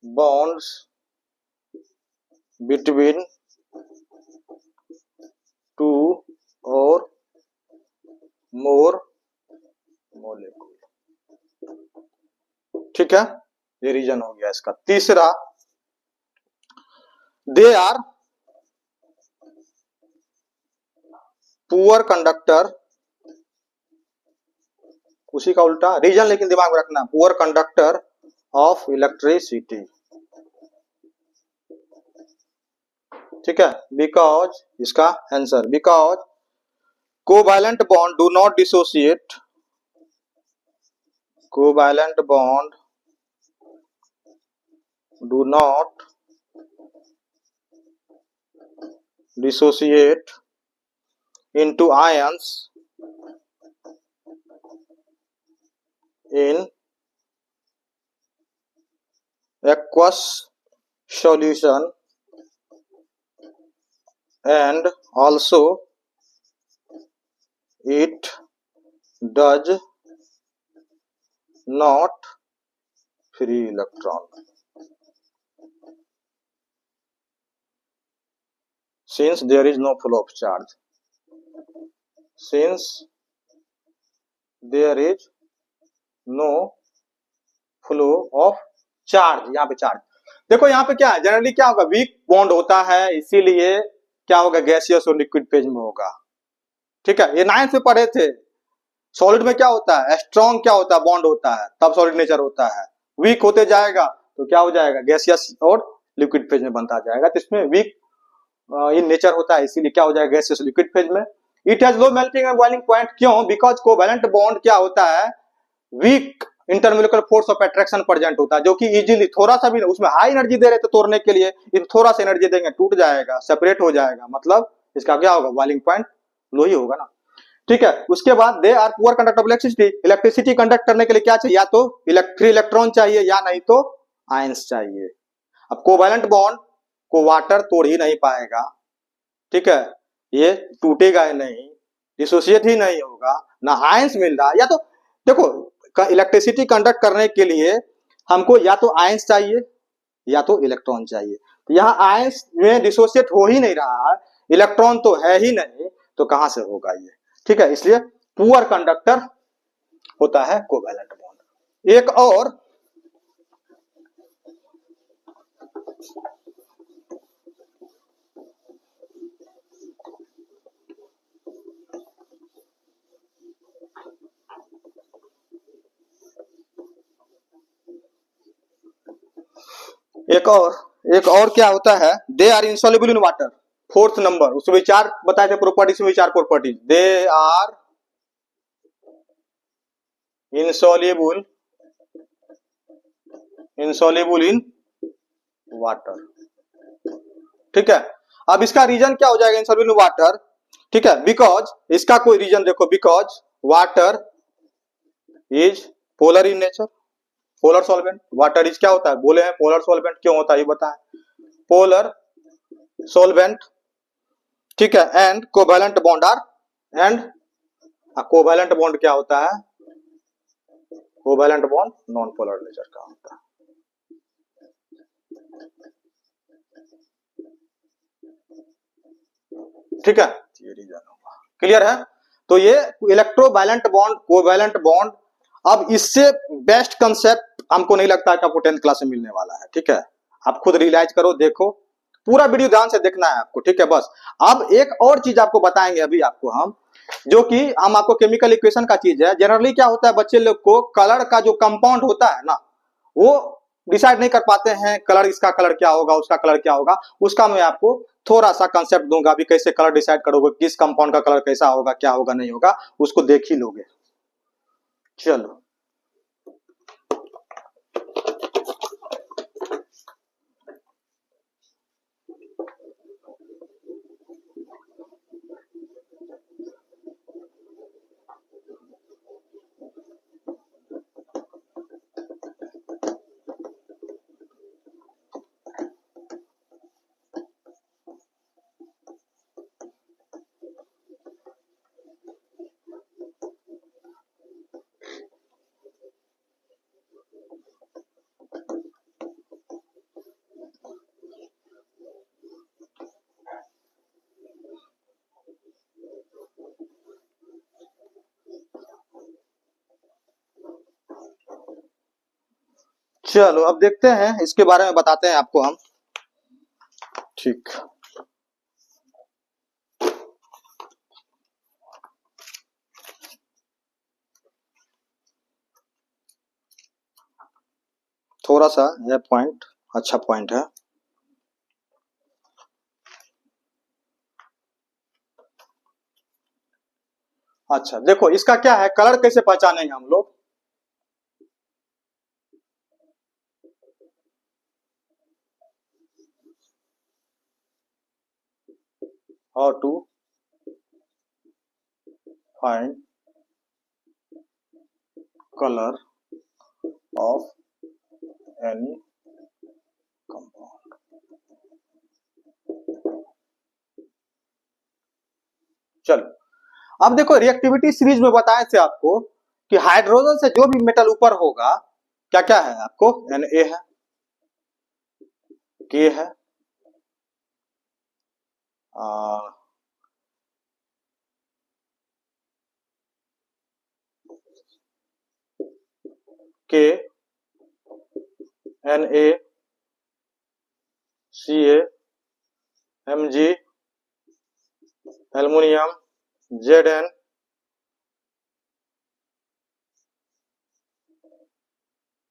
S1: bonds between two or more molecule। ठीक है, ये रीजन हो गया इसका। तीसरा, दे आर पुअर कंडक्टर, उसी का उल्टा रीजन, लेकिन दिमाग में रखना, पुअर कंडक्टर ऑफ इलेक्ट्रिसिटी। ठीक है, बिकॉज इसका answer, because covalent bond do not dissociate, covalent bond do not dissociate into ions in aqueous solution, and also it does not free electron, since there is no flow of charge, since there is no flow of charge। यहाँ पे चार्ज देखो, यहाँ पे क्या है, जनरली क्या होगा, वीक बॉन्ड होता है, इसीलिए क्या होगा, गैसियस और लिक्विड फेज में होगा। ठीक है, ये 9th में पढ़े थे। सॉलिड में क्या होता है, स्ट्रॉन्ग क्या होता है, बॉन्ड होता है, तब सॉलिड नेचर होता है। वीक होते जाएगा तो क्या हो जाएगा, गैसियस और लिक्विड फेज में बनता जाएगा। तो इसमें वीक इन नेचर होता है, इसीलिए क्या हो जाएगा, गैसियस लिक्विड फेज में। It has low melting and boiling point, क्यों, बिकॉज कोवैलेंट बॉन्ड क्या होता है, weak intermolecular force of attraction present होता है, जो कि इजीली, थोड़ा सा भी, उसमें हाई एनर्जी दे रहे थे तोड़ने के लिए, इन थोड़ा सा एनर्जी देंगे टूट जाएगा, सेपरेट हो जाएगा, मतलब इसका क्या होगा, बॉइलिंग पॉइंट लो ही होगा ना। ठीक है, उसके बाद they are poor conductor of electricity, electricity conduct करने के लिए क्या चाहिए, या तो फ्री इलेक्ट्रॉन चाहिए या नहीं तो आयंस चाहिए। अब कोवैलेंट बॉन्ड को वाटर तोड़ ही नहीं पाएगा, ठीक है, ये टूटेगा ही नहीं, डिसोसिएट ही नहीं होगा, ना आयंस मिल रहा, या तो देखो, इलेक्ट्रिसिटी कंडक्ट करने के लिए हमको या तो आयंस चाहिए या तो इलेक्ट्रॉन चाहिए। तो यहाँ आयंस में डिसोसिएट हो ही नहीं रहा है, इलेक्ट्रॉन तो है ही नहीं, तो कहां से होगा ये। ठीक है, इसलिए पुअर कंडक्टर होता है कोवैलेंट बॉन्ड। एक और एक और क्या होता है, they are insoluble in water. Fourth number, उसमें चार बताए थे प्रॉपर्टीज में, चार properties, they are insoluble in water. ठीक है, अब इसका रीजन क्या हो जाएगा insoluble इन वाटर? ठीक है, बिकॉज इसका कोई रीजन देखो, because water is polar in nature, polar solvent. Water is क्या होता है, बोले हैं पोलर सॉल्वेंट, क्यों होता है ये बताएं, पोलर सॉल्वेंट। ठीक है, and covalent bond are, and covalent bond क्या होता है, covalent bond non polar nature का होता है। ठीक है, ये रीजन होगा, क्लियर है। तो ये इलेक्ट्रोवैलेंट बॉन्ड, कोवैलेंट बॉन्ड, अब इससे बेस्ट कंसेप्ट हमको नहीं लगता है कि आपको 10th क्लास में मिलने वाला है। ठीक है, आप खुद रियलाइज करो, देखो पूरा वीडियो ध्यान से देखना है आपको। ठीक है, बस अब एक और चीज आपको बताएंगे अभी आपको हम, जो कि हम आपको केमिकल इक्वेशन का चीज है। जनरली क्या होता है, बच्चे लोग को कलर का जो कंपाउंड होता है ना, वो डिसाइड नहीं कर पाते हैं, कलर इसका कलर क्या होगा, उसका कलर क्या होगा। उसका मैं आपको थोड़ा सा कंसेप्ट दूंगा अभी, कैसे कलर डिसाइड करोगे, किस कंपाउंड का कलर कैसा होगा, क्या होगा नहीं होगा, उसको देख ही लोगे। चलो, चलो अब देखते हैं, इसके बारे में बताते हैं आपको हम। ठीक, थोड़ा सा यह पॉइंट अच्छा पॉइंट है। अच्छा देखो, इसका क्या है, कलर कैसे पहचानेंगे हम लोग। How to find colour of any compound. चलो, अब देखो रिएक्टिविटी सीरीज में बताए थे आपको कि हाइड्रोजन से जो भी मेटल ऊपर होगा, क्या क्या है आपको, Na है, K है, K, Na, Ca, Mg, aluminium, Zn,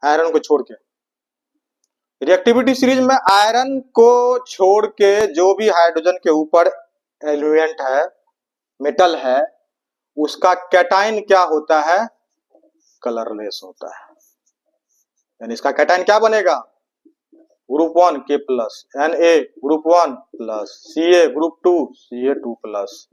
S1: iron को छोड़ के। रिएक्टिविटी सीरीज में आयरन को छोड़ के जो भी हाइड्रोजन के ऊपर एलिमेंट है, मेटल है, उसका कैटाइन क्या होता है, कलरलेस होता है। यानी इसका कैटाइन क्या बनेगा, group 1 K plus, Na group 1 plus, Ca group 2 Ca2 plus,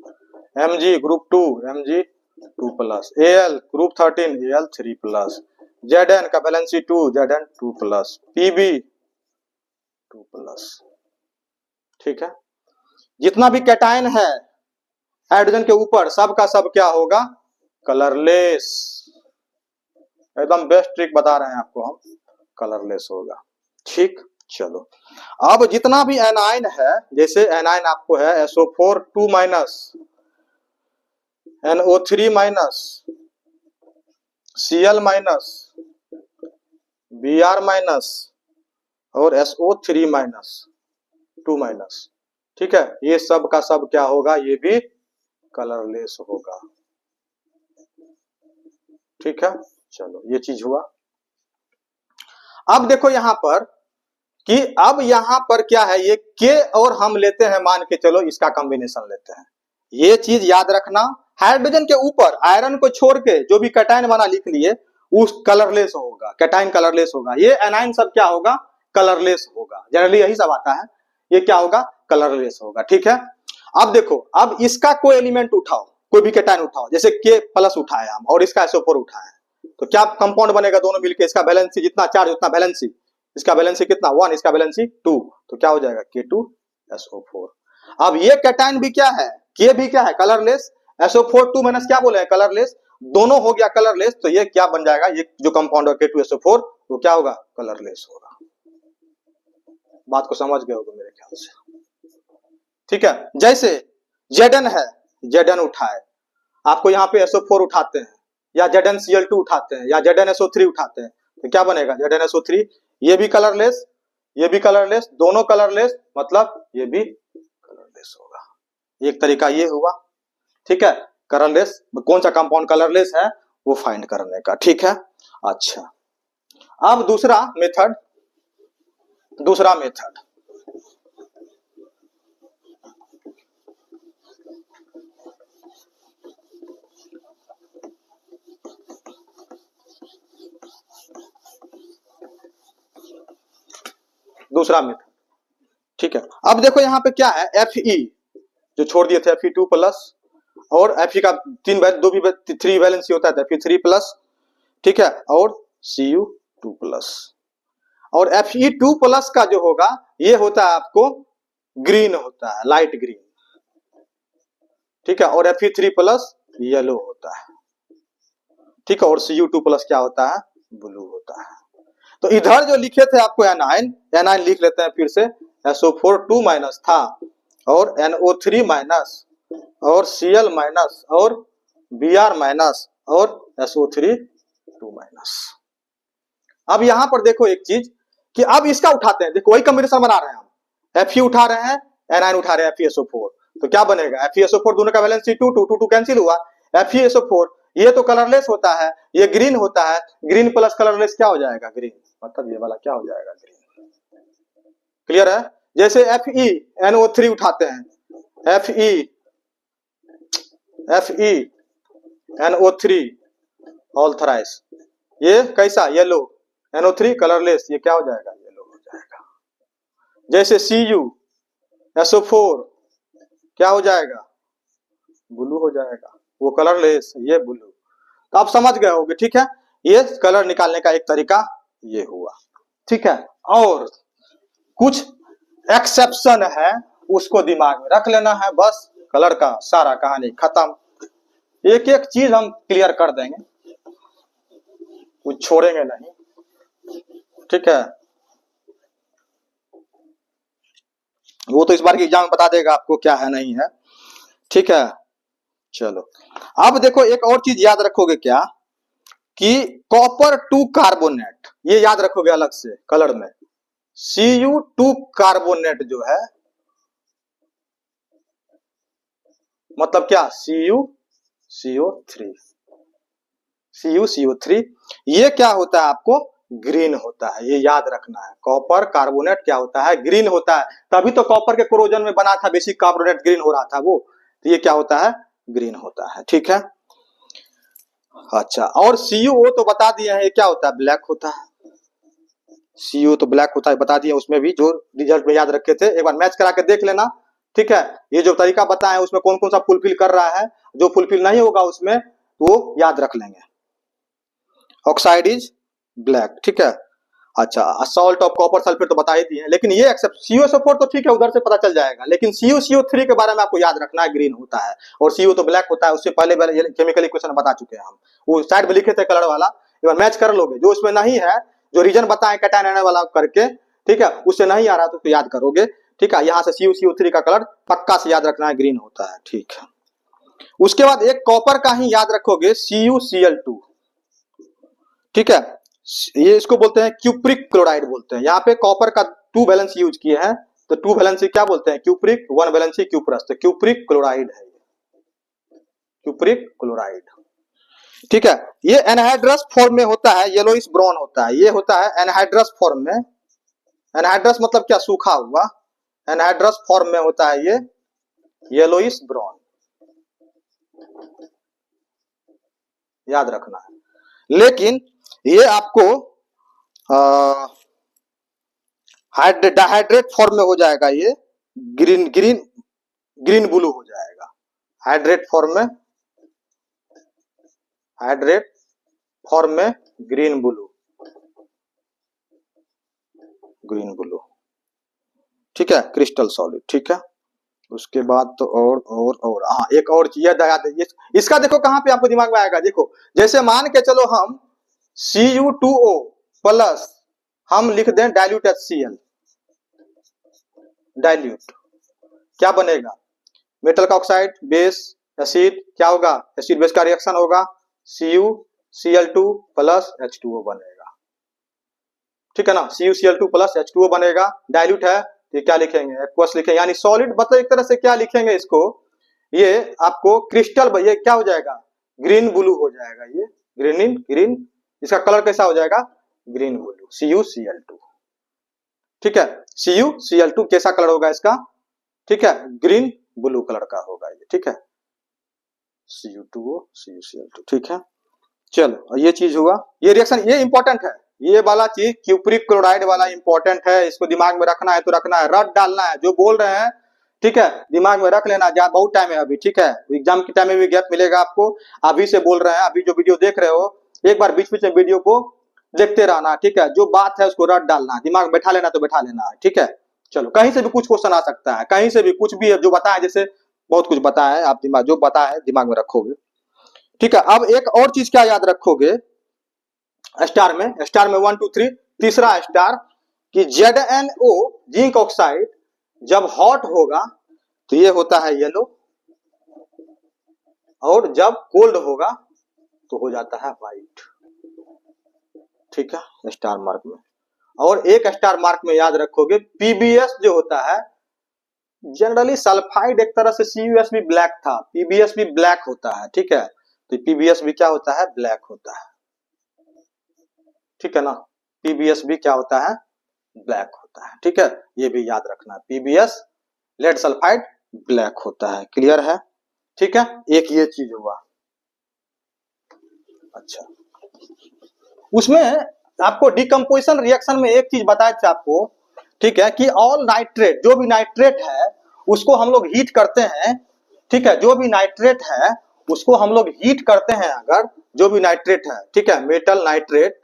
S1: Mg group 2 Mg2 plus, Al group 13 Al3 plus, Zn का valency 2 Zn2 plus, Pb 2 plus. ठीक है, जितना भी कैटाइन है हाइड्रोजन के ऊपर, सब का सब क्या होगा, कलरलेस। एकदम बेस्ट ट्रिक बता रहे हैं आपको हम, कलरलेस होगा। ठीक, चलो अब जितना भी एनाइन है, जैसे एनाइन आपको है SO4 2 minus, NO3 minus, Cl minus, Br minus और SO3 माइनस 2 माइनस। ठीक है, ये सब का सब क्या होगा, ये भी कलरलेस होगा। ठीक है, चलो ये चीज हुआ। अब देखो यहां पर कि अब यहां पर क्या है, ये के और हम लेते हैं, मान के चलो इसका कॉम्बिनेशन लेते हैं। ये चीज याद रखना, हाइड्रोजन के ऊपर आयरन को छोड़ के जो भी कैटायन बना लिख लिए उस कलरलेस होगा, कैटायन कलरलेस होगा। ये एनायन सब क्या होगा, कलरलेस होगा। जनरली यही सब आता है, ये क्या होगा, कलरलेस होगा। ठीक है, अब देखो, अब इसका कोई एलिमेंट उठाओ, कोई भी कैटायन उठाओ, जैसे के प्लस उठाए हम और इसका SO4 उठाए, तो क्या कंपाउंड बनेगा दोनों मिलकर, इसका वैलेंसी जितना चार्ज उतना वैलेंसी, इसका वैलेंसी कितना 1, इसका वैलेंसी 2, तो क्या हो जाएगा K2SO4। अब ये कैटायन भी क्या है, के भी क्या है, कलरलेस, SO4 2 माइनस क्या बोले, कलरलेस, दोनों हो गया कलरलेस, तो ये क्या बन जाएगा, ये जो कंपाउंड है K2SO4 वो क्या होगा, कलरलेस होगा। बात को समझ गए होगे मेरे ख्याल से। ठीक है, जैसे Zn है, Zn उठाए, आपको यहाँ पे SO4 उठाते हैं या ZnCl2 उठाते हैं या ZnSO3 उठाते हैं, तो क्या बनेगा, ZnSO3, ये भी कलरलेस, ये भी कलरलेस, दोनों कलरलेस, मतलब ये भी कलरलेस होगा। एक तरीका ये हुआ। ठीक है, कलरलेस कौन सा कंपाउंड कलरलेस है वो फाइंड करने का। ठीक है, अच्छा, अब दूसरा मेथड, दूसरा मेथड, दूसरा मेथड। ठीक है, अब देखो यहाँ पे क्या है, Fe जो छोड़ दिए थे, Fe2 प्लस, और Fe का 3 वैलेंसी होता है, Fe3 प्लस, ठीक है, और Cu2 प्लस, और Fe2 प्लस का जो होगा ये होता है आपको ग्रीन होता है, लाइट ग्रीन। ठीक है, और Fe3 प्लस येलो होता है। ठीक है, और Cu2 प्लस क्या होता है, ब्लू होता है। तो इधर जो लिखे थे आपको एनाइन लिख लेते हैं फिर से, SO4 2 माइनस था, और NO3 माइनस, और Cl माइनस, और Br माइनस, और SO3 2 माइनस। अब यहां पर देखो एक चीज कि अब इसका उठाते हैं, देखो वही कॉम्बिनेशन बना रहे हैं हम, Fe उठा रहे हैं, एनाइन उठा रहे हैं, FeSO4, तो क्या बनेगा, FeSO4 दोनों का वैलेंसी 2 कैंसिल हुआ, FeSO4 ये तो कलरलेस होता है, ये ग्रीन होता है, ग्रीन प्लस कलरलेस क्या हो जाएगा, ग्रीन, मतलब ये वाला क्या हो जाएगा, ग्रीन। क्लियर है, जैसे FeNO3 उठाते हैं, FeNO3 ऑल थराइस, ये कैसा, येलो, NO3 कलरलेस, ये क्या हो जाएगा, येलो हो जाएगा। जैसे CuSO4 क्या हो जाएगा, ब्लू हो जाएगा, वो कलरलेस, ये ब्लू। तो आप समझ गए होंगे। ठीक है, ये कलर निकालने का एक तरीका ये हुआ। ठीक है, और कुछ एक्सेप्शन है उसको दिमाग में रख लेना है, बस कलर का सारा कहानी खत्म। एक एक चीज हम क्लियर कर देंगे, कुछ छोड़ेंगे नहीं। ठीक है, वो तो इस बार के एग्जाम में बता देगा आपको क्या है नहीं है। ठीक है, चलो अब देखो एक और चीज याद रखोगे क्या, कि कॉपर 2 कार्बोनेट, ये याद रखोगे अलग से कलर में, Cu2 कार्बोनेट जो है, मतलब क्या, CuCO3, ये क्या होता है आपको, ग्रीन होता है, ये याद रखना है। कॉपर कार्बोनेट क्या होता है, ग्रीन होता है, तभी तो कॉपर के कोरोजन में बना था बेसिक कार्बोनेट, ग्रीन हो रहा था वो, तो ये क्या होता है, ग्रीन होता है। ठीक है, अच्छा, और Cu तो बता दिए हैं, ये क्या होता है, ब्लैक होता है। Cu तो ब्लैक होता है, बता दिए, उसमें भी जो रिजल्ट में याद रखे थे, एक बार मैच करा के देख लेना। ठीक है, ये जो तरीका बताए उसमें कौन कौन सा फुलफिल कर रहा है, जो फुलफिल नहीं होगा उसमें वो याद रख लेंगे। Oxide is black. ठीक है, अच्छा, सॉल्ट ऑफ कॉपर सल्फेट तो बता ही दिए, लेकिन ये एक्सेप्ट CuSO4 तो ठीक है, उधर से पता चल जाएगा, लेकिन CuCO3 के बारे में आपको याद रखना है, ग्रीन होता है, और Cu तो ब्लैक होता है, उससे पहले केमिकल इक्वेशन बता चुके हैं हम, वो साइड में लिखे थे कलर वाला, एक बार मैच कर लोगे, जो उसमें नहीं है, जो रीजन बताए कैटायन आने वाला करके, ठीक है, उससे नहीं आ रहा तो याद करोगे। ठीक है, यहाँ से CuCO3 का कलर पक्का से याद रखना है, ग्रीन होता है। ठीक है, उसके बाद एक कॉपर का ही याद रखोगे, CuCl2। ठीक है, ये इसको बोलते हैं क्यूप्रिक क्लोराइड बोलते हैं, यहाँ पे कॉपर का 2 वैलेंस यूज किए हैं, तो 2 वैलेंसी क्या बोलते हैं, क्यूप्रिक, 1 वैलेंसी क्यूप्रस, तो क्यूप्रिक क्लोराइड है, क्यूप्रिक क्लोराइड। ठीक है, ये एनहाइड्रस फॉर्म में होता है, येलोइश ब्राउन होता है, ये होता है एनहाइड्रस फॉर्म में, एनहाइड्रस मतलब क्या, सूखा हुआ। एनहाइड्रस फॉर्म में होता है ये येलोइश ब्राउन, याद रखना है। लेकिन ये आपको डाइहाइड्रेट फॉर्म में हो जाएगा, ये ग्रीन ग्रीन ग्रीन ब्लू हो जाएगा। हाइड्रेट फॉर्म में ग्रीन ब्लू, ठीक है, क्रिस्टल सॉलिड, ठीक है। उसके बाद तो और हाँ, एक और चीज याद, इसका देखो कहाँ पे आपको दिमाग में आएगा, देखो जैसे मान के चलो हम Cu2O प्लस हम लिख दें डाइल्यूट HCl, डाइल्यूट क्या बनेगा, मेटल का ऑक्साइड बेस एसिड, क्या होगा, एसिड बेस का रिएक्शन होगा, CuCl2 प्लस H2O बनेगा, ठीक है ना, CuCl2 प्लस H2O बनेगा। डाइल्यूट है ये क्या लिखेंगे, एक्वस लिखेंगे, यानी सॉलिड मतलब एक तरह से क्या लिखेंगे इसको, ये आपको क्रिस्टल, ये क्या हो जाएगा, ग्रीन ब्लू हो जाएगा, ये ग्रीन, इसका कलर कैसा हो जाएगा, ग्रीन ब्लू, CuCl2, ठीक है। CuCl2 कैसा कलर होगा इसका, ठीक है, ग्रीन ब्लू कलर का होगा ये, ठीक है, Cu2O CuCl2, ठीक है। चलो ये चीज हुआ, ये रिएक्शन ये इंपॉर्टेंट है, ये वाला चीज क्यूप्रिक क्लोराइड वाला इंपॉर्टेंट है, इसको दिमाग में रखना है तो रखना है, रट डालना है, जो बोल रहे हैं ठीक है, दिमाग में रख लेना, बहुत टाइम है अभी, ठीक है, एग्जाम के टाइम में भी गैप मिलेगा आपको, अभी से बोल रहे हैं, अभी जो वीडियो देख रहे हो एक बार बीच बीच में वीडियो को देखते रहना, ठीक है, जो बात है उसको रट डालना, दिमाग में बैठा लेना तो बैठा लेना है, ठीक है। चलो कहीं से भी कुछ क्वेश्चन आ सकता है, कहीं से भी कुछ भी जो बताया, जैसे बहुत कुछ बताया है, आप दिमाग जो बताया है दिमाग में रखोगे, ठीक है। अब एक और चीज क्या याद रखोगे, स्टार में 1 2 3, तीसरा स्टार कि ZnO जिंक ऑक्साइड जब हॉट होगा तो ये होता है येलो, और जब कोल्ड होगा तो हो जाता है व्हाइट, ठीक है, स्टार मार्क में। और एक स्टार मार्क में याद रखोगे PbS जो होता है, जनरली सल्फाइड एक तरह से CuS भी ब्लैक था, PbS भी ब्लैक होता है, ठीक है, तो PbS भी क्या होता है, ब्लैक होता है, ठीक है ना, PbS भी क्या होता है, ब्लैक होता है, ठीक है, ये भी याद रखना, PbS लेड सल्फाइड ब्लैक होता है, क्लियर है, ठीक है, एक ये चीज हुआ। अच्छा, उसमें आपको डिकम्पोजिशन रिएक्शन में एक चीज बताया था आपको, ठीक है, कि ऑल नाइट्रेट, जो भी नाइट्रेट है उसको हम लोग हीट करते हैं, ठीक है, जो भी नाइट्रेट है उसको हम लोग हीट करते हैं, अगर जो भी नाइट्रेट है, ठीक है, मेटल नाइट्रेट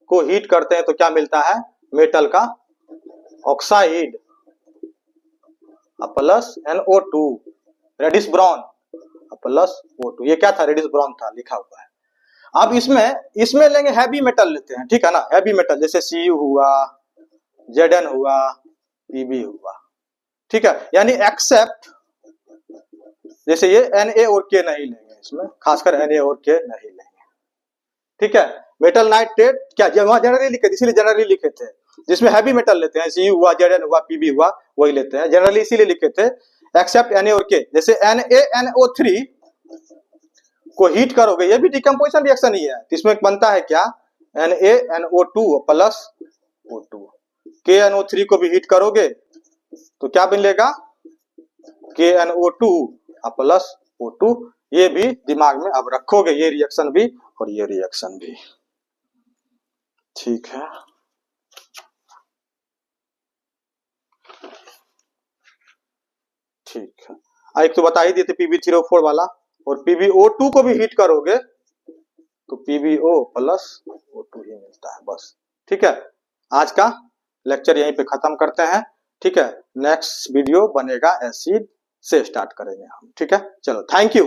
S1: को हीट करते हैं तो क्या मिलता है, मेटल का oxide plus NO2 reddish brown plus O2, ये क्या था, रेडिश ब्राउन था लिखा हुआ है। अब इसमें लेंगे हैवी मेटल लेते हैं, ठीक है ना, हैवी मेटल जैसे Cu हुआ, Zn हुआ, Pb हुआ, ठीक है, यानी एक्सेप्ट जैसे ये Na और K नहीं लेंगे, इसमें खासकर Na और K नहीं लेंगे, ठीक है। मेटल नाइट्रेट क्या वहां जनरली लिखे थे, इसीलिए जनरली लिखे थे, जिसमें हैवी मेटल लेते हैं, Cu हुआ, Zn हुआ, Pb हुआ, वही लेते हैं जनरली, इसीलिए लिखे थे, एक्सेप्ट Na और K। जैसे NaNO3 को हीट करोगे, ये भी डिकम्पोजिशन रिएक्शन ही है, तो इसमें बनता है क्या, NaNO2 प्लस O2, KNO3 को भी हीट करोगे तो क्या मिलेगा, KNO2 प्लस O2, ये भी दिमाग में अब रखोगे, ये रिएक्शन भी और ये रिएक्शन भी, ठीक है। ठीक है, एक तो बता ही दिए थे Pb3O4 वाला, और PbO2 को भी हीट करोगे तो PbO प्लस O2 ही मिलता है, बस, ठीक है। आज का लेक्चर यहीं पे खत्म करते हैं, ठीक है, नेक्स्ट वीडियो बनेगा एसिड से स्टार्ट करेंगे हम, ठीक है, चलो थैंक यू।